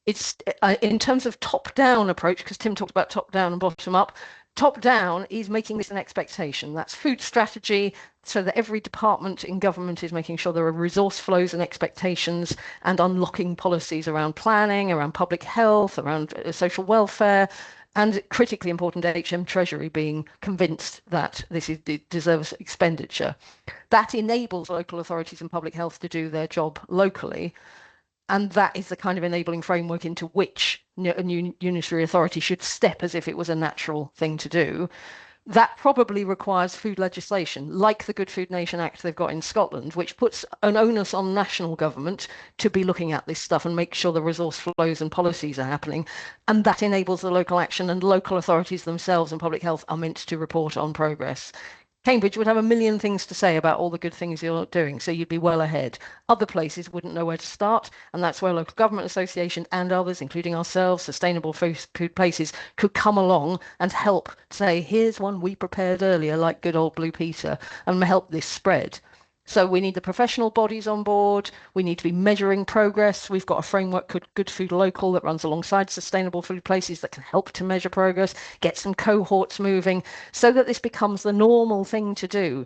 It's in terms of top-down approach, because Tim talked about top-down and bottom-up. Top-down is making this an expectation. That's food strategy, so that every department in government is making sure there are resource flows and expectations and unlocking policies around planning, around public health, around social welfare, and critically important, HM Treasury being convinced that it deserves expenditure. That enables local authorities and public health to do their job locally. And that is the kind of enabling framework into which a new unitary authority should step as if it was a natural thing to do. That probably requires food legislation, like the Good Food Nation Act they've got in Scotland, which puts an onus on national government to be looking at this stuff and make sure the resource flows and policies are happening. And that enables the local action, and local authorities themselves and public health are meant to report on progress. Cambridge would have a million things to say about all the good things you're doing, so you'd be well ahead. Other places wouldn't know where to start, and that's where local government association and others, including ourselves, Sustainable Food Places, could come along and help say, here's one we prepared earlier, like good old Blue Peter, and help this spread. So we need the professional bodies on board. We need to be measuring progress. We've got a framework called Good Food Local that runs alongside Sustainable Food Places that can help to measure progress, get some cohorts moving, so that this becomes the normal thing to do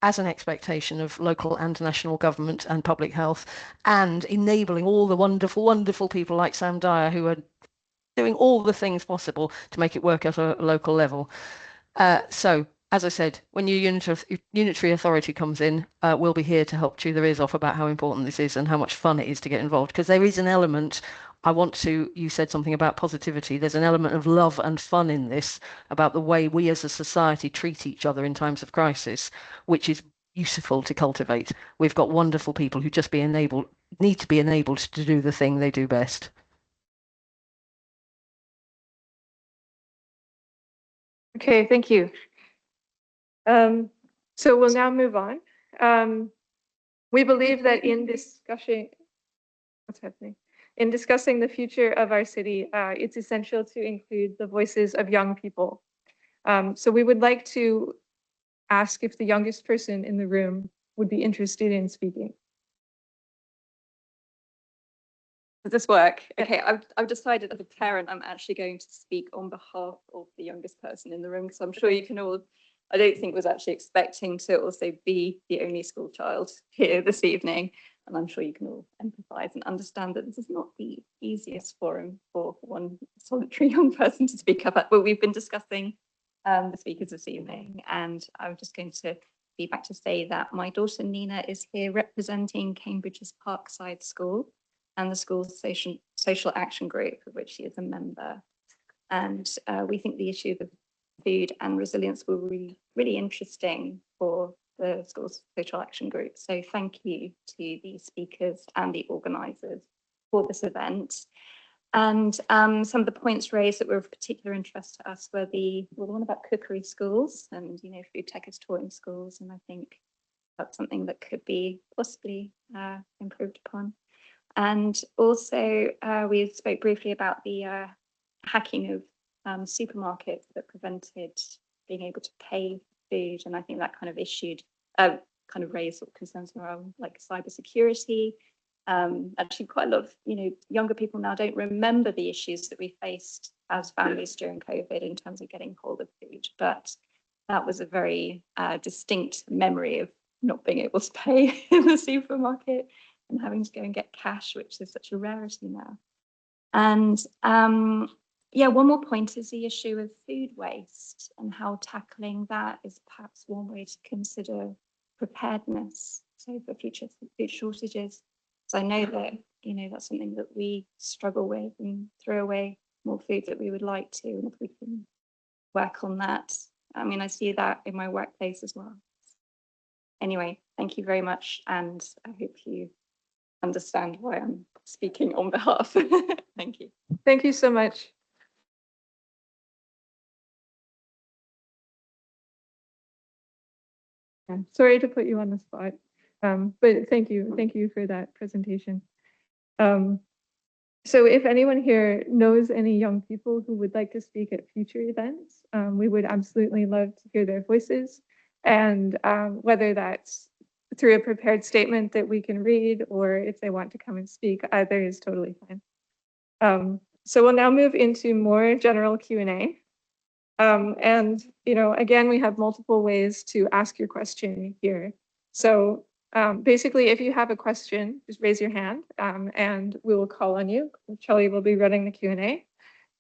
as an expectation of local and national government and public health, and enabling all the wonderful, wonderful people like Sam Dyer who are doing all the things possible to make it work at a local level. So, as I said, when your unitary authority comes in, we'll be here to help chew their ears off about how important this is and how much fun it is to get involved, because there is an element, you said something about positivity, there's an element of love and fun in this, about the way we as a society treat each other in times of crisis, which is useful to cultivate. We've got wonderful people who just need to be enabled to do the thing they do best. Okay, thank you. So we'll now move on. We believe that in discussing the future of our city, it's essential to include the voices of young people. So we would like to ask if the youngest person in the room would be interested in speaking. Does this work? Okay, I've decided as a parent, I'm actually going to speak on behalf of the youngest person in the room, because I'm sure you can all, I don't think was actually expecting to also be the only school child here this evening. And I'm sure you can all empathise and understand that this is not the easiest forum for one solitary young person to speak up at, but we've been discussing the speakers this evening. And I'm just going to be back to say that my daughter Nina is here representing Cambridge's Parkside School and the school's social action group, of which she is a member. And we think the issue of food and resilience will be really interesting for the school's social action group. So thank you to the speakers and the organisers for this event. And some of the points raised that were of particular interest to us were the one about cookery schools, and food tech is taught in schools, and I think that's something that could be possibly improved upon. And also we spoke briefly about the hacking of supermarkets that prevented being able to pay food, and I think that kind of raised sort of concerns around like cybersecurity. Actually, quite a lot of younger people now don't remember the issues that we faced as families during COVID in terms of getting hold of food, but that was a very distinct memory of not being able to pay in the supermarket and having to go and get cash, which is such a rarity now. And yeah, one more point is the issue of food waste and how tackling that is perhaps one way to consider preparedness, so for future food shortages. So I know that that's something that we struggle with and throw away more food that we would like to, and if we can work on that. I mean, I see that in my workplace as well. Anyway, thank you very much, and I hope you understand why I'm speaking on behalf. Thank you. Thank you so much. Sorry to put you on the spot, but thank you for that presentation. So if anyone here knows any young people who would like to speak at future events, we would absolutely love to hear their voices, and whether that's through a prepared statement that we can read, or if they want to come and speak, either is totally fine. So we'll now move into more general Q&A. And again, we have multiple ways to ask your question here. So basically, if you have a question, just raise your hand and we will call on you. Charlie will be running the Q&A.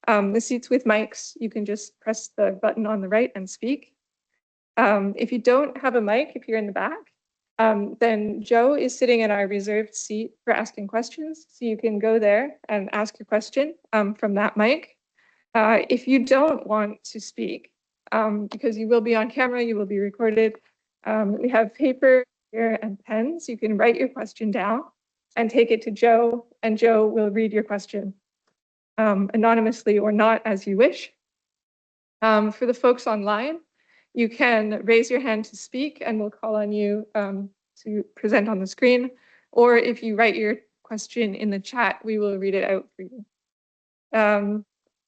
The seats with mics, you can just press the button on the right and speak. If you don't have a mic, if you're in the back, then Joe is sitting in our reserved seat for asking questions. So you can go there and ask your question from that mic. If you don't want to speak, because you will be on camera, you will be recorded. We have paper here and pens. You can write your question down and take it to Joe, and Joe will read your question anonymously or not, as you wish. For the folks online, you can raise your hand to speak and we'll call on you to present on the screen. Or if you write your question in the chat, we will read it out for you.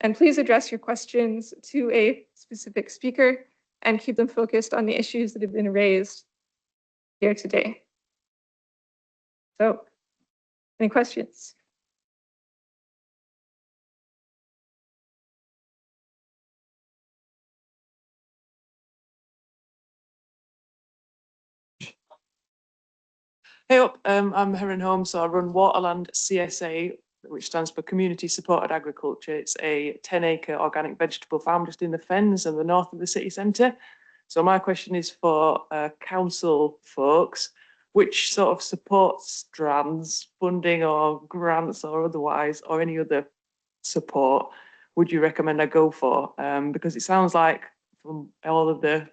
And please address your questions to a specific speaker and keep them focused on the issues that have been raised here today. So, any questions? Hey up, I'm Heron Holmes, so I run Waterland CSA, which stands for Community Supported Agriculture. It's a 10-acre organic vegetable farm just in the Fens and the north of the city centre. So my question is for council folks, which sort of support strands, funding or grants or otherwise, or any other support would you recommend I go for? Because it sounds like from all of the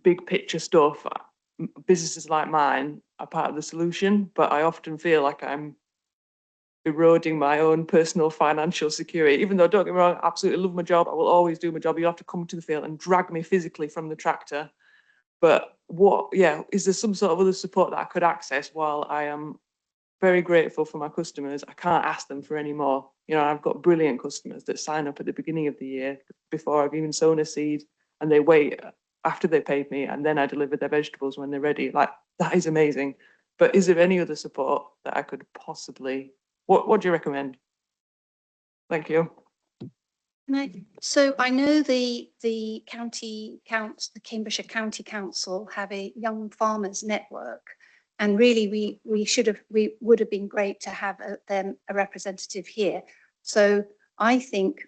big picture stuff, businesses like mine are part of the solution, but I often feel like I'm eroding my own personal financial security. Even though, don't get me wrong, I absolutely love my job, I will always do my job. You have to come to the field and drag me physically from the tractor. But is there some sort of other support that I could access while I am very grateful for my customers? I can't ask them for any more. You know, I've got brilliant customers that sign up at the beginning of the year before I've even sown a seed, and they wait after they paid me, and then I deliver their vegetables when they're ready. Like, that is amazing. But is there any other support that I could possibly, what do you recommend? Thank you. So I know the county council, the Cambridgeshire County Council, have a young farmers network, and really we would have been great to have a representative here. So I think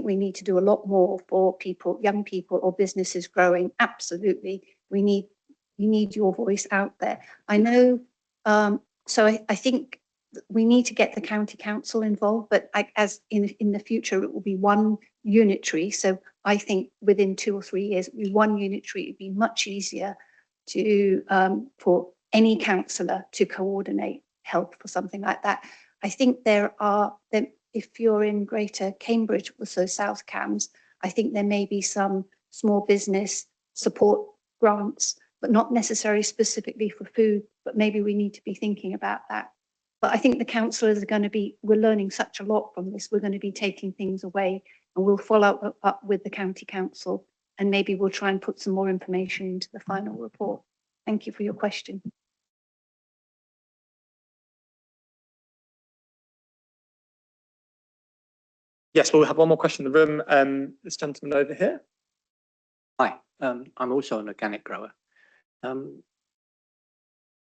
we need to do a lot more for people, young people or businesses growing. Absolutely, we need your voice out there. I know. So I think we need to get the county council involved, but as in the future it will be one unitary. So I think within 2 or 3 years, it will be one unitary. It'd be much easier to for any councillor to coordinate help for something like that. I think if you're in Greater Cambridge, also South Cambs, I think there may be some small business support grants, but not necessarily specifically for food, but maybe we need to be thinking about that. But I think the councillors are going to be, we're learning such a lot from this, we're going to be taking things away, and we'll follow up with the county council, and maybe we'll try and put some more information into the final report. Thank you for your question. Yes, we'll have one more question in the room. This gentleman over here. Hi, I'm also an organic grower.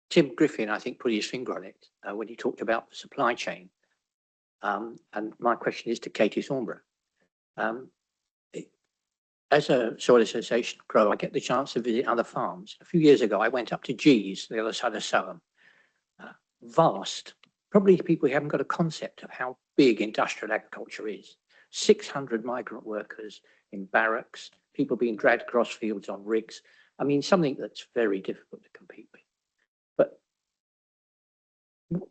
Tim Griffin, I think, put his finger on it when he talked about the supply chain. And my question is to Katie Thornborough. As a soil association grower, I get the chance to visit other farms. A few years ago, I went up to G's, the other side of Soham. Vast. Probably people who haven't got a concept of how big industrial agriculture is. 600 migrant workers in barracks, people being dragged across fields on rigs. I mean, something that's very difficult to compete with. But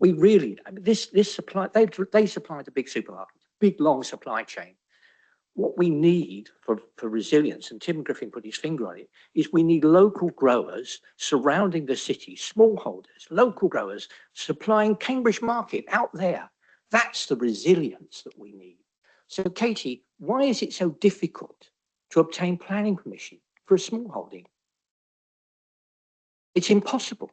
we really, I mean, this supply, they supply the big supermarkets, big long supply chain. What we need for resilience, and Tim Griffin put his finger on it, is we need local growers surrounding the city, smallholders, local growers supplying Cambridge market out there. That's the resilience that we need. So Katie, why is it so difficult to obtain planning permission for a smallholding? It's impossible.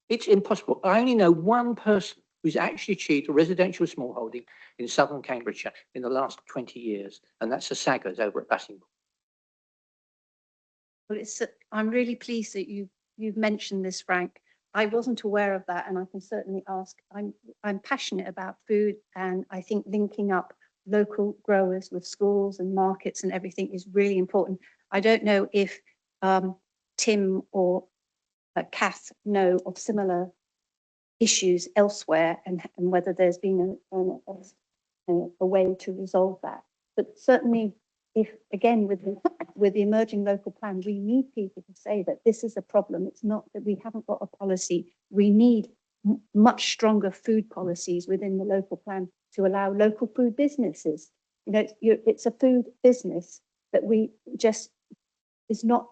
It's impossible. I only know one person who's actually achieved a residential smallholding in southern Cambridgeshire in the last 20 years, and that's the Saggers over at Bassingbourn. Well, I'm really pleased that you've mentioned this, Frank. I wasn't aware of that, and I can certainly ask. I'm passionate about food, and I think linking up local growers with schools and markets and everything is really important. I don't know if Tim or Kath know of similar issues elsewhere, and whether there's been a way to resolve that. But certainly if, again, with the emerging local plan, we need people to say that this is a problem. It's not that we haven't got a policy. We need much stronger food policies within the local plan to allow local food businesses. You know, it's a food business that we just is not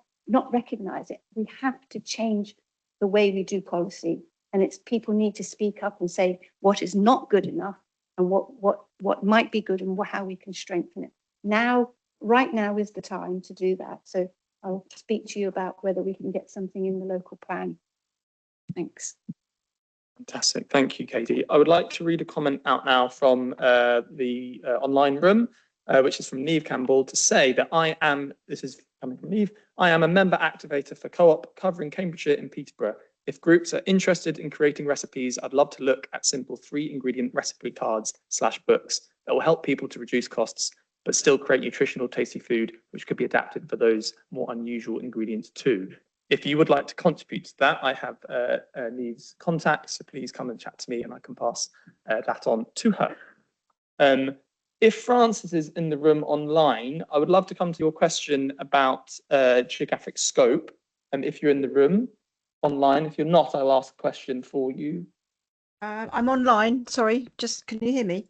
recognizing. We have to change the way we do policy, and it's people need to speak up and say what is not good enough and what might be good and how we can strengthen it. Right now is the time to do that. So I'll speak to you about whether we can get something in the local plan. Thanks. Fantastic. Thank you, Katie. I would like to read a comment out now from the online room, which is from Neve Campbell, to say that this is coming from Neve, I am a member activator for Co-op covering Cambridgeshire and Peterborough. If groups are interested in creating recipes, I'd love to look at simple 3-ingredient recipe cards / books that will help people to reduce costs, but still create nutritional, tasty food, which could be adapted for those more unusual ingredients too. If you would like to contribute to that, I have Neve's contact, so please come and chat to me and I can pass that on to her. If Francis is in the room online, I would love to come to your question about geographic scope. If you're in the room online, if you're not, I'll ask a question for you. I'm online, sorry, can you hear me?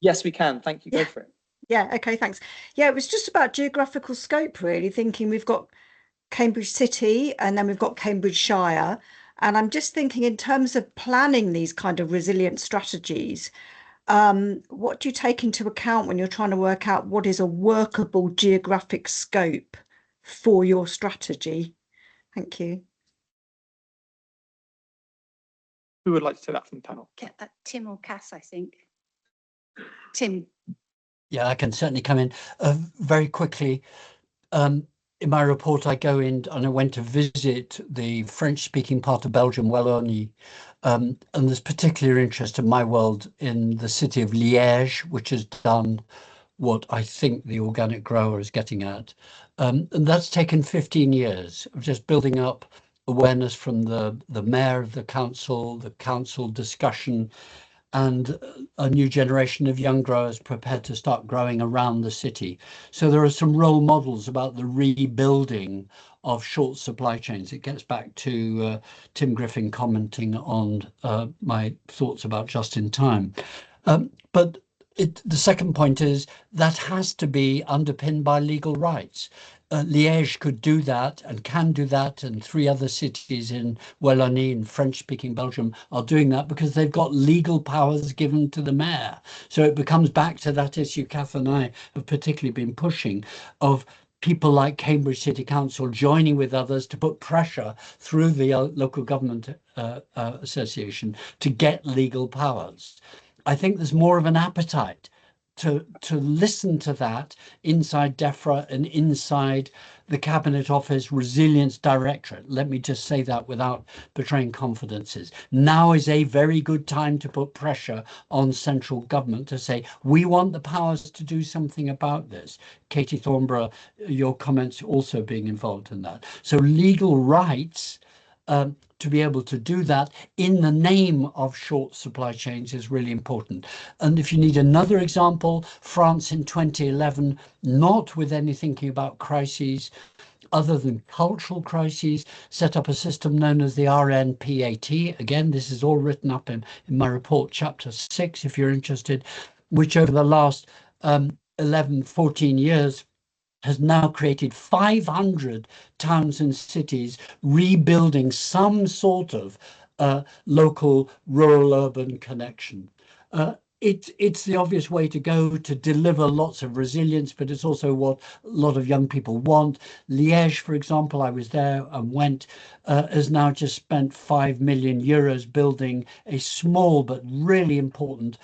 Yes, we can, thank you, go for it. Yeah, okay, thanks. Yeah, it was just about geographical scope, really, thinking we've got Cambridge City and then we've got Cambridgeshire. And I'm just thinking in terms of planning these kind of resilient strategies, what do you take into account when you're trying to work out what is a workable geographic scope for your strategy? Thank you. Who would like to take that from the panel? Tim or Kath, I think. Tim. Yeah, I can certainly come in very quickly. In my report, I go in and I went to visit the French-speaking part of Belgium, Wallonie, and there's particular interest in my world in the city of Liège, which has done what I think the organic grower is getting at. And that's taken 15 years of just building up awareness from the mayor of the council discussion, and a new generation of young growers prepared to start growing around the city. So there are some role models about the rebuilding of short supply chains. It gets back to Tim Griffin commenting on my thoughts about just in time. But the second point is that has to be underpinned by legal rights. Liège could do that and can do that, and 3 other cities in Wallonie in French-speaking Belgium are doing that because they've got legal powers given to the mayor. So it becomes back to that issue Kath and I have particularly been pushing, of people like Cambridge City Council joining with others to put pressure through the local government association to get legal powers. I think there's more of an appetite to listen to that inside DEFRA and inside the Cabinet Office Resilience Directorate. Let me just say that without betraying confidences. Now is a very good time to put pressure on central government to say, we want the powers to do something about this. Katie Thornborough, your comments also being involved in that. So legal rights to be able to do that in the name of short supply chains is really important. And if you need another example, France in 2011, not with any thinking about crises other than cultural crises, set up a system known as the RNPAT. Again, this is all written up in my report, chapter 6, if you're interested, which over the last 11, 14 years has now created 500 towns and cities rebuilding some sort of local rural-urban connection. It's the obvious way to go to deliver lots of resilience, but it's also what a lot of young people want. Liège, for example, I was there and went, has now just spent 5 million euros building a small but really important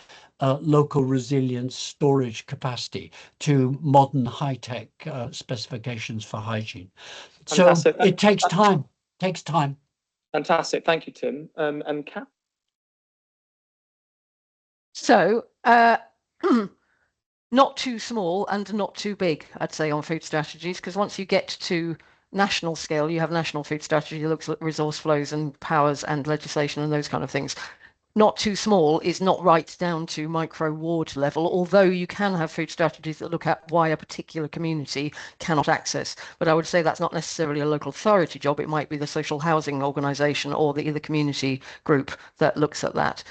local resilience storage capacity to modern high-tech specifications for hygiene. Fantastic. So it takes time, Fantastic, thank you, Tim. And Kath? So, not too small and not too big, I'd say, on food strategies, because once you get to national scale, you have national food strategy that looks at resource flows and powers and legislation and those kind of things. not too small is not right down to micro ward level, although you can have food strategies that look at why a particular community cannot access. But I would say that's not necessarily a local authority job. It might be the social housing organisation or the community group that looks at that.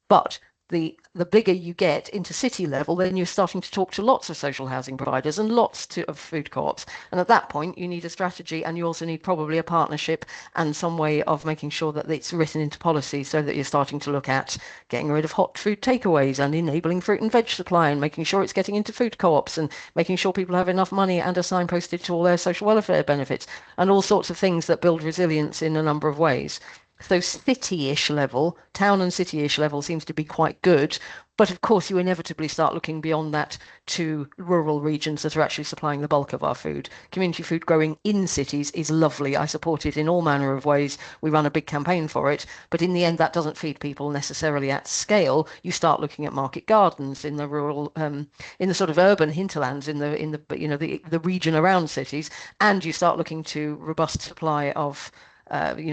But the bigger you get into city level, then you're starting to talk to lots of social housing providers and lots of food co-ops. And at that point, you need a strategy, and you also need probably a partnership and some way of making sure that it's written into policy, so that you're starting to look at getting rid of hot food takeaways and enabling fruit and veg supply and making sure it's getting into food co-ops and making sure people have enough money and are signposted to all their social welfare benefits and all sorts of things that build resilience in a number of ways. So city-ish level, town and city-ish level seems to be quite good. But of course, you inevitably start looking beyond that to rural regions that are actually supplying the bulk of our food. Community food growing in cities is lovely. I support it in all manner of ways. We run a big campaign for it. But in the end, that doesn't feed people necessarily at scale. You start looking at market gardens in the rural, in the sort of urban hinterlands, in the region around cities, and you start looking to robust supply of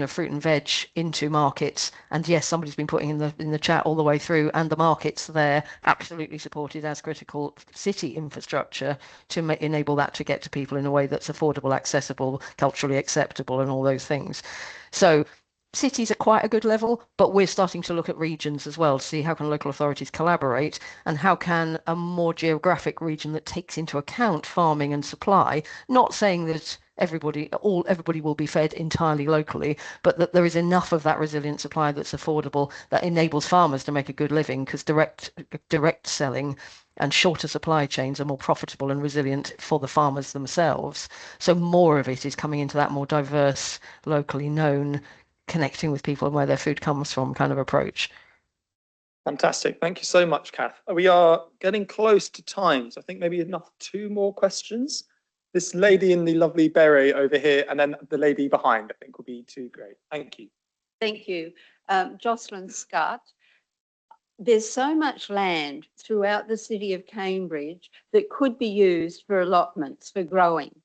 fruit and veg into markets. And yes, somebody's been putting in the chat all the way through, and the markets there absolutely supported as critical city infrastructure to enable that to get to people in a way that's affordable, accessible, culturally acceptable, and all those things. So cities are quite a good level, but we're starting to look at regions as well to see how can local authorities collaborate, and how can a more geographic region that takes into account farming and supply, not saying that everybody will be fed entirely locally, but that there is enough of that resilient supply that's affordable, that enables farmers to make a good living, because direct selling and shorter supply chains are more profitable and resilient for the farmers themselves. So more of it is coming into that more diverse, locally known, connecting with people and where their food comes from kind of approach. Fantastic. Thank you so much, Kath. We are getting close to time, so I think maybe enough 2 more questions. This lady in the lovely beret over here, and then the lady behind, I think will be 2 great. Thank you. Thank you. Jocelyn Scott. There's so much land throughout the city of Cambridge that could be used for allotments for growing,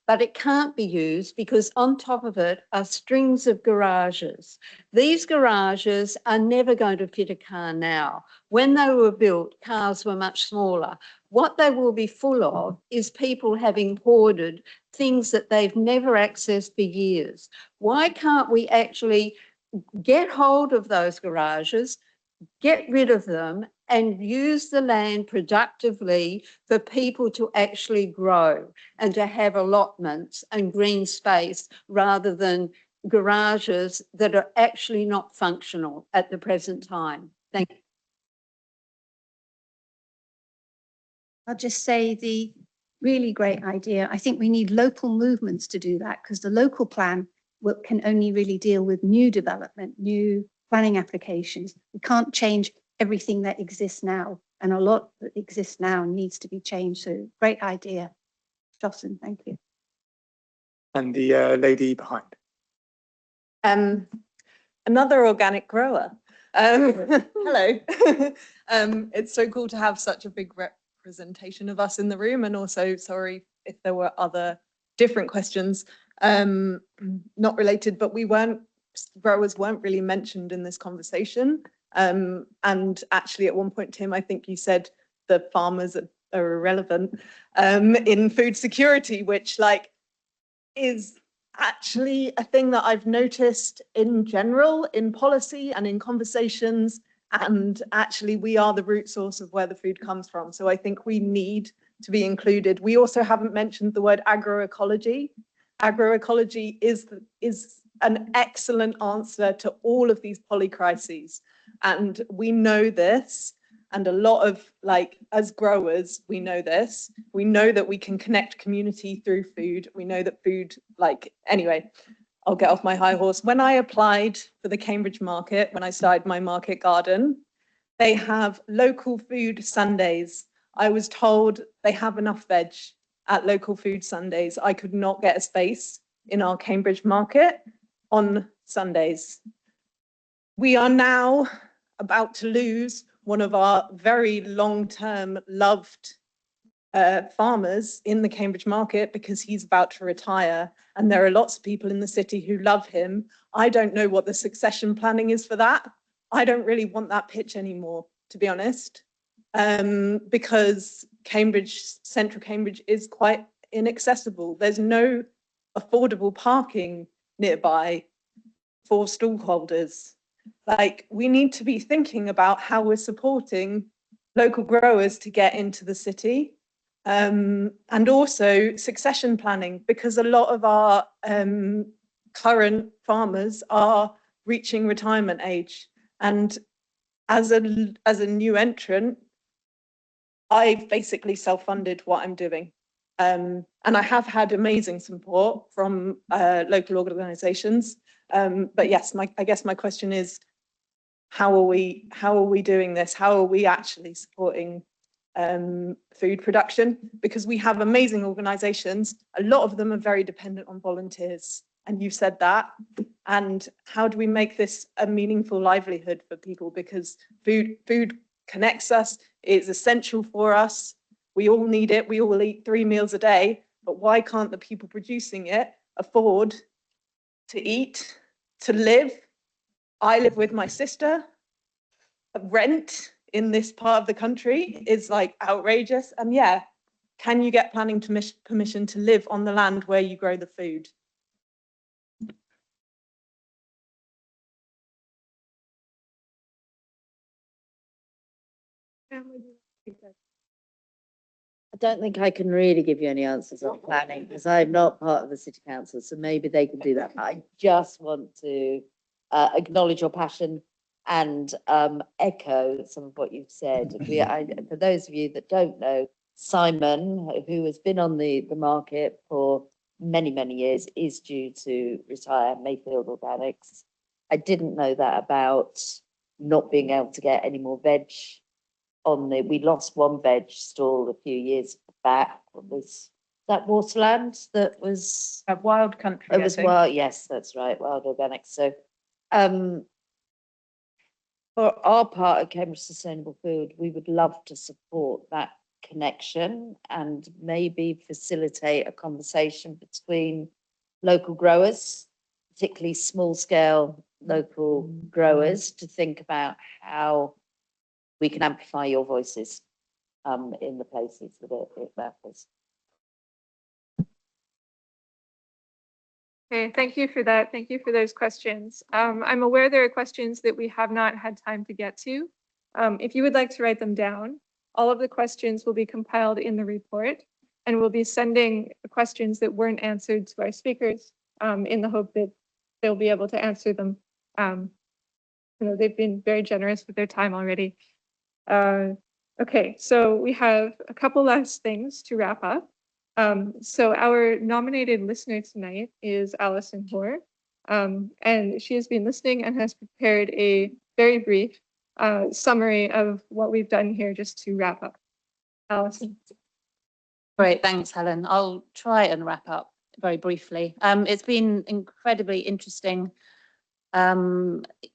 but it can't be used because on top of it are strings of garages. These garages are never going to fit a car now. When they were built, cars were much smaller. What they will be full of is people having hoarded things that they've never accessed for years. Why can't we actually get hold of those garages, get rid of them, and use the land productively for people to actually grow and to have allotments and green space, rather than garages that are actually not functional at the present time? Thank you. I'll just say the really great idea. I think we need local movements to do that, because the local plan can only really deal with new development, new planning applications. We can't change everything that exists now, and a lot that exists now needs to be changed. So great idea, Jocelyn, thank you. And the lady behind. Another organic grower. Hello. It's so cool to have such a big representation of us in the room, and also sorry if there were other different questions not related, but growers weren't really mentioned in this conversation. And actually at one point, Tim, I think you said the farmers are irrelevant in food security, which is actually a thing that I've noticed in general in policy and in conversations. And actually we are the root source of where the food comes from. So I think we need to be included. We also haven't mentioned the word agroecology. Agroecology is an excellent answer to all of these polycrises. And we know this, and a lot of, as growers, we know this. We know that we can connect community through food. We know that food, anyway, I'll get off my high horse. When I applied for the Cambridge market, when I started my market garden, they have local food Sundays. I was told they have enough veg at local food Sundays. I could not get a space in our Cambridge market on Sundays. We are now about to lose one of our very long-term loved farmers in the Cambridge market because he's about to retire, and there are lots of people in the city who love him. I don't know what the succession planning is for that. I don't really want that pitch anymore, to be honest, because central Cambridge is quite inaccessible. There's no affordable parking nearby for stallholders. Like, we need to be thinking about how we're supporting local growers to get into the city, and also succession planning, because a lot of our current farmers are reaching retirement age. And as a new entrant, I've basically self-funded what I'm doing. And I have had amazing support from local organisations. But yes, I guess my question is, how are we doing this? How are we actually supporting food production? Because we have amazing organisations. A lot of them are very dependent on volunteers, and you said that. And how do we make this a meaningful livelihood for people? Because food connects us. It's essential for us. We all need it. We all eat 3 meals a day. But why can't the people producing it afford to eat, to live? I live with my sister. Rent in this part of the country is like outrageous. And yeah, can you get planning permission to live on the land where you grow the food? I don't think I can really give you any answers on planning because I'm not part of the city council, so maybe they can do that. I just want to acknowledge your passion and echo some of what you've said. For those of you that don't know, Simon, who has been on the market for many, many years, is due to retire Mayfield Organics. I didn't know that about not being able to get any more veg we lost one veg stall a few years back. What was that, Waterland? That was Wild Country. It was wild. Yes, that's right. Wild Organics. So, for our part at Cambridge Sustainable Food, we would love to support that connection and maybe facilitate a conversation between local growers, particularly small scale local growers, to think about how we can amplify your voices in the places that it matters. Okay, thank you for that. Thank you for those questions. I'm aware there are questions that we have not had time to get to. If you would like to write them down, all of the questions will be compiled in the report, and we'll be sending questions that weren't answered to our speakers in the hope that they'll be able to answer them. They've been very generous with their time already. Okay, so we have a couple last things to wrap up. So our nominated listener tonight is Alison Hoare, and she has been listening and has prepared a very brief summary of what we've done here just to wrap up. Alison. Great, thanks, Helen. I'll try and wrap up very briefly. It's been incredibly interesting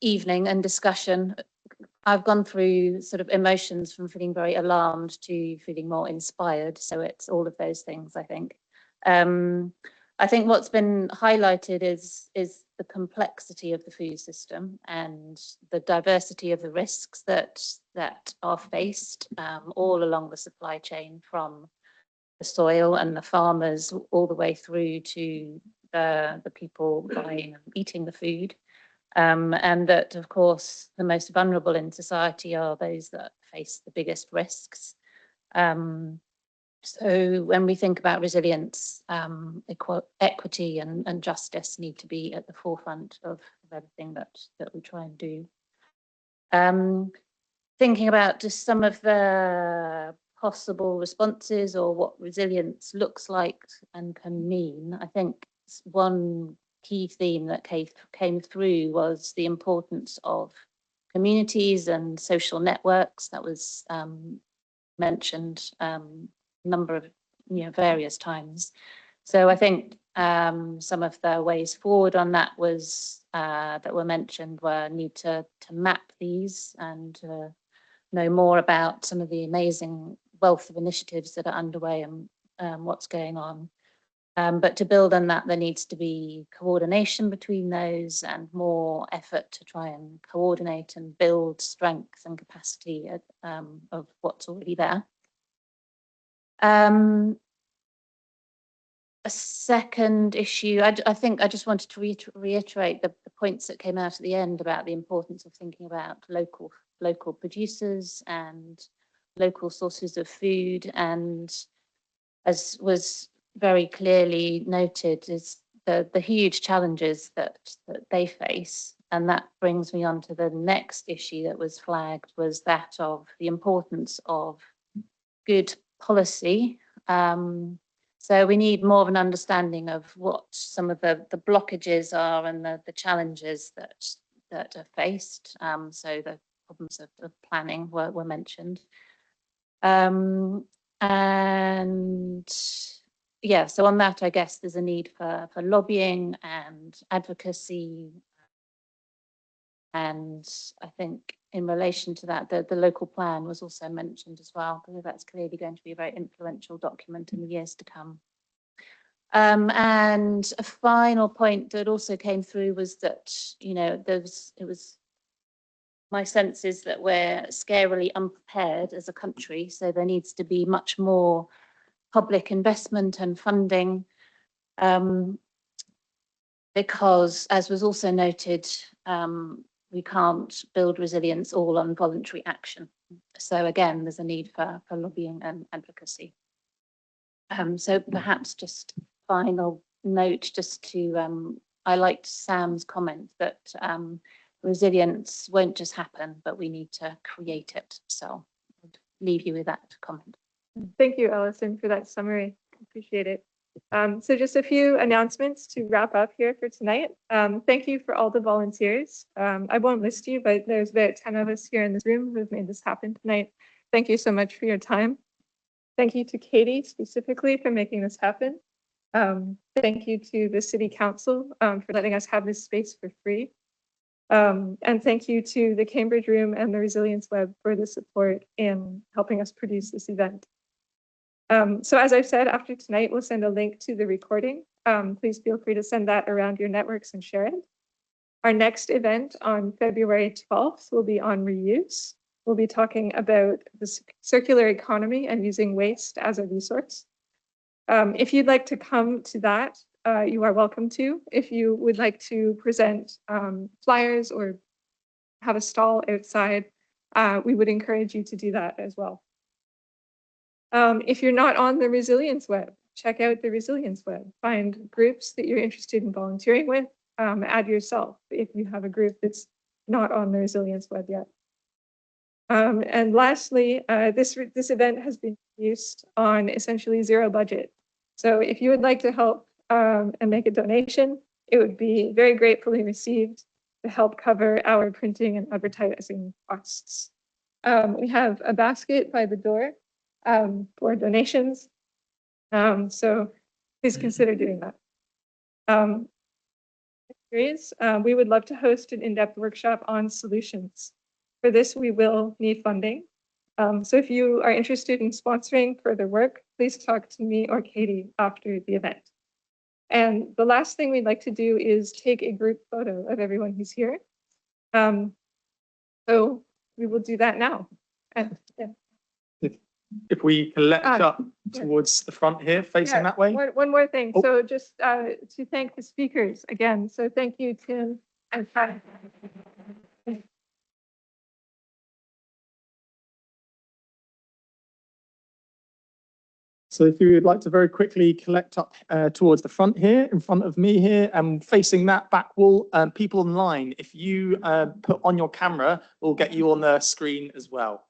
evening and discussion. I've gone through sort of emotions from feeling very alarmed to feeling more inspired. So it's all of those things, I think. I think what's been highlighted is the complexity of the food system and the diversity of the risks that are faced all along the supply chain, from the soil and the farmers all the way through to the people buying and eating the food. And that, of course, the most vulnerable in society are those that face the biggest risks. So when we think about resilience, equity and justice need to be at the forefront of everything that we try and do. Thinking about just some of the possible responses or what resilience looks like and can mean, I think one key theme that came through was the importance of communities and social networks. That was mentioned a number of various times. So I think some of the ways forward on that was that were mentioned were need to map these and know more about some of the amazing wealth of initiatives that are underway and what's going on. But to build on that, there needs to be coordination between those and more effort to try and coordinate and build strength and capacity of what's already there. A second issue, I think I just wanted to reiterate the points that came out at the end about the importance of thinking about local producers and local sources of food, and as was very clearly noted, is the huge challenges that they face. And that brings me on to the next issue that was flagged, was that of the importance of good policy. So we need more of an understanding of what some of the blockages are and the challenges that are faced. So the problems of planning were mentioned. And yeah, so on that, I guess there's a need for lobbying and advocacy. And I think in relation to that, the local plan was also mentioned as well, because that's clearly going to be a very influential document in the years to come. And a final point that also came through was that, you know, my sense is that we're scarily unprepared as a country, so there needs to be much more public investment and funding, because, as was also noted, we can't build resilience all on voluntary action. So again, there's a need for lobbying and advocacy. So perhaps just final note, just to, I liked Sam's comment that resilience won't just happen, but we need to create it. So I'll leave you with that comment. Thank you, Alison, for that summary. Appreciate it. So just a few announcements to wrap up here for tonight. Thank you for all the volunteers. I won't list you, but there's about 10 of us here in this room who have made this happen tonight. Thank you so much for your time. Thank you to Katie specifically for making this happen. Thank you to the City Council for letting us have this space for free. And thank you to the Cambridge Room and the Resilience Web for the support in helping us produce this event. So as I've said, after tonight, we'll send a link to the recording. Please feel free to send that around your networks and share it. Our next event on February 12th will be on reuse. We'll be talking about the circular economy and using waste as a resource. If you'd like to come to that, you are welcome to. If you would like to present flyers or have a stall outside, we would encourage you to do that as well. If you're not on the Resilience Web, check out the Resilience Web. Find groups that you're interested in volunteering with. Add yourself if you have a group that's not on the Resilience Web yet. And lastly, this event has been produced on essentially zero budget. So if you would like to help and make a donation, it would be very gratefully received to help cover our printing and advertising costs. We have a basket by the door for donations. So please consider doing that. We would love to host an in-depth workshop on solutions. For this, we will need funding. So if you are interested in sponsoring further work, please talk to me or Katie after the event. And the last thing we'd like to do is take a group photo of everyone who's here. So we will do that now. And, yeah. If we collect up towards the front here, facing that way. One more thing. Oh. So just to thank the speakers again. So thank you, Tim and Kath. So if you would like to very quickly collect up towards the front here, in front of me here, and facing that back wall, people online, if you put on your camera, we'll get you on the screen as well.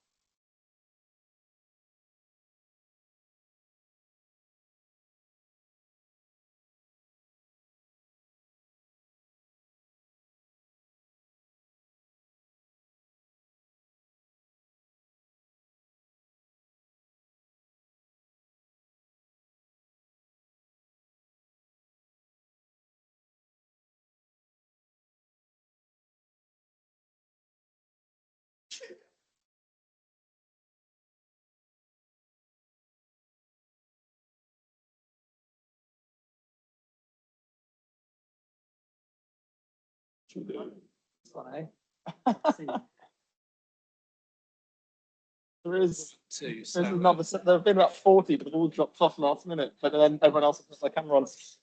There's another, there have been about 40, but they've all dropped off last minute, but then everyone else has put their camera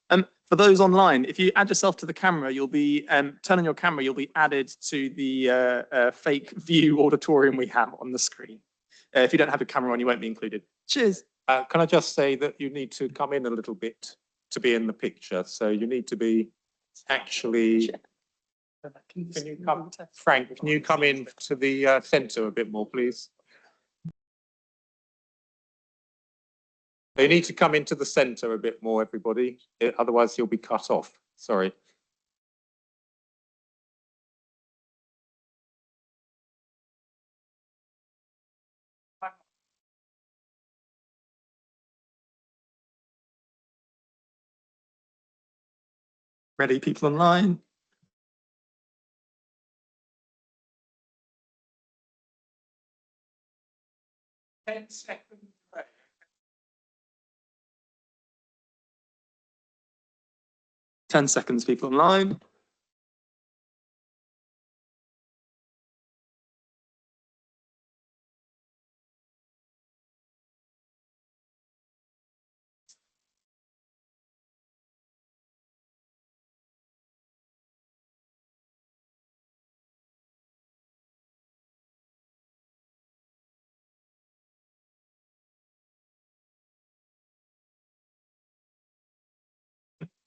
on. For those online, if you add yourself to the camera, you'll be, turn on your camera, you'll be added to the fake view auditorium we have on the screen. If you don't have a camera on, you won't be included. Cheers. Can I just say that you need to come in a little bit to be in the picture. So you need to be actually, can you come, Frank, can you come in to the centre a bit more, please? You need to come into the centre a bit more, everybody. Otherwise you'll be cut off. Sorry. Ready, people online? Seconds. 10 seconds, people online.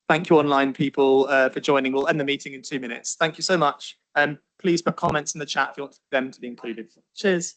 Thank you, online people, for joining. We'll end the meeting in 2 minutes. Thank you so much. Please put comments in the chat if you want them to be included. Cheers.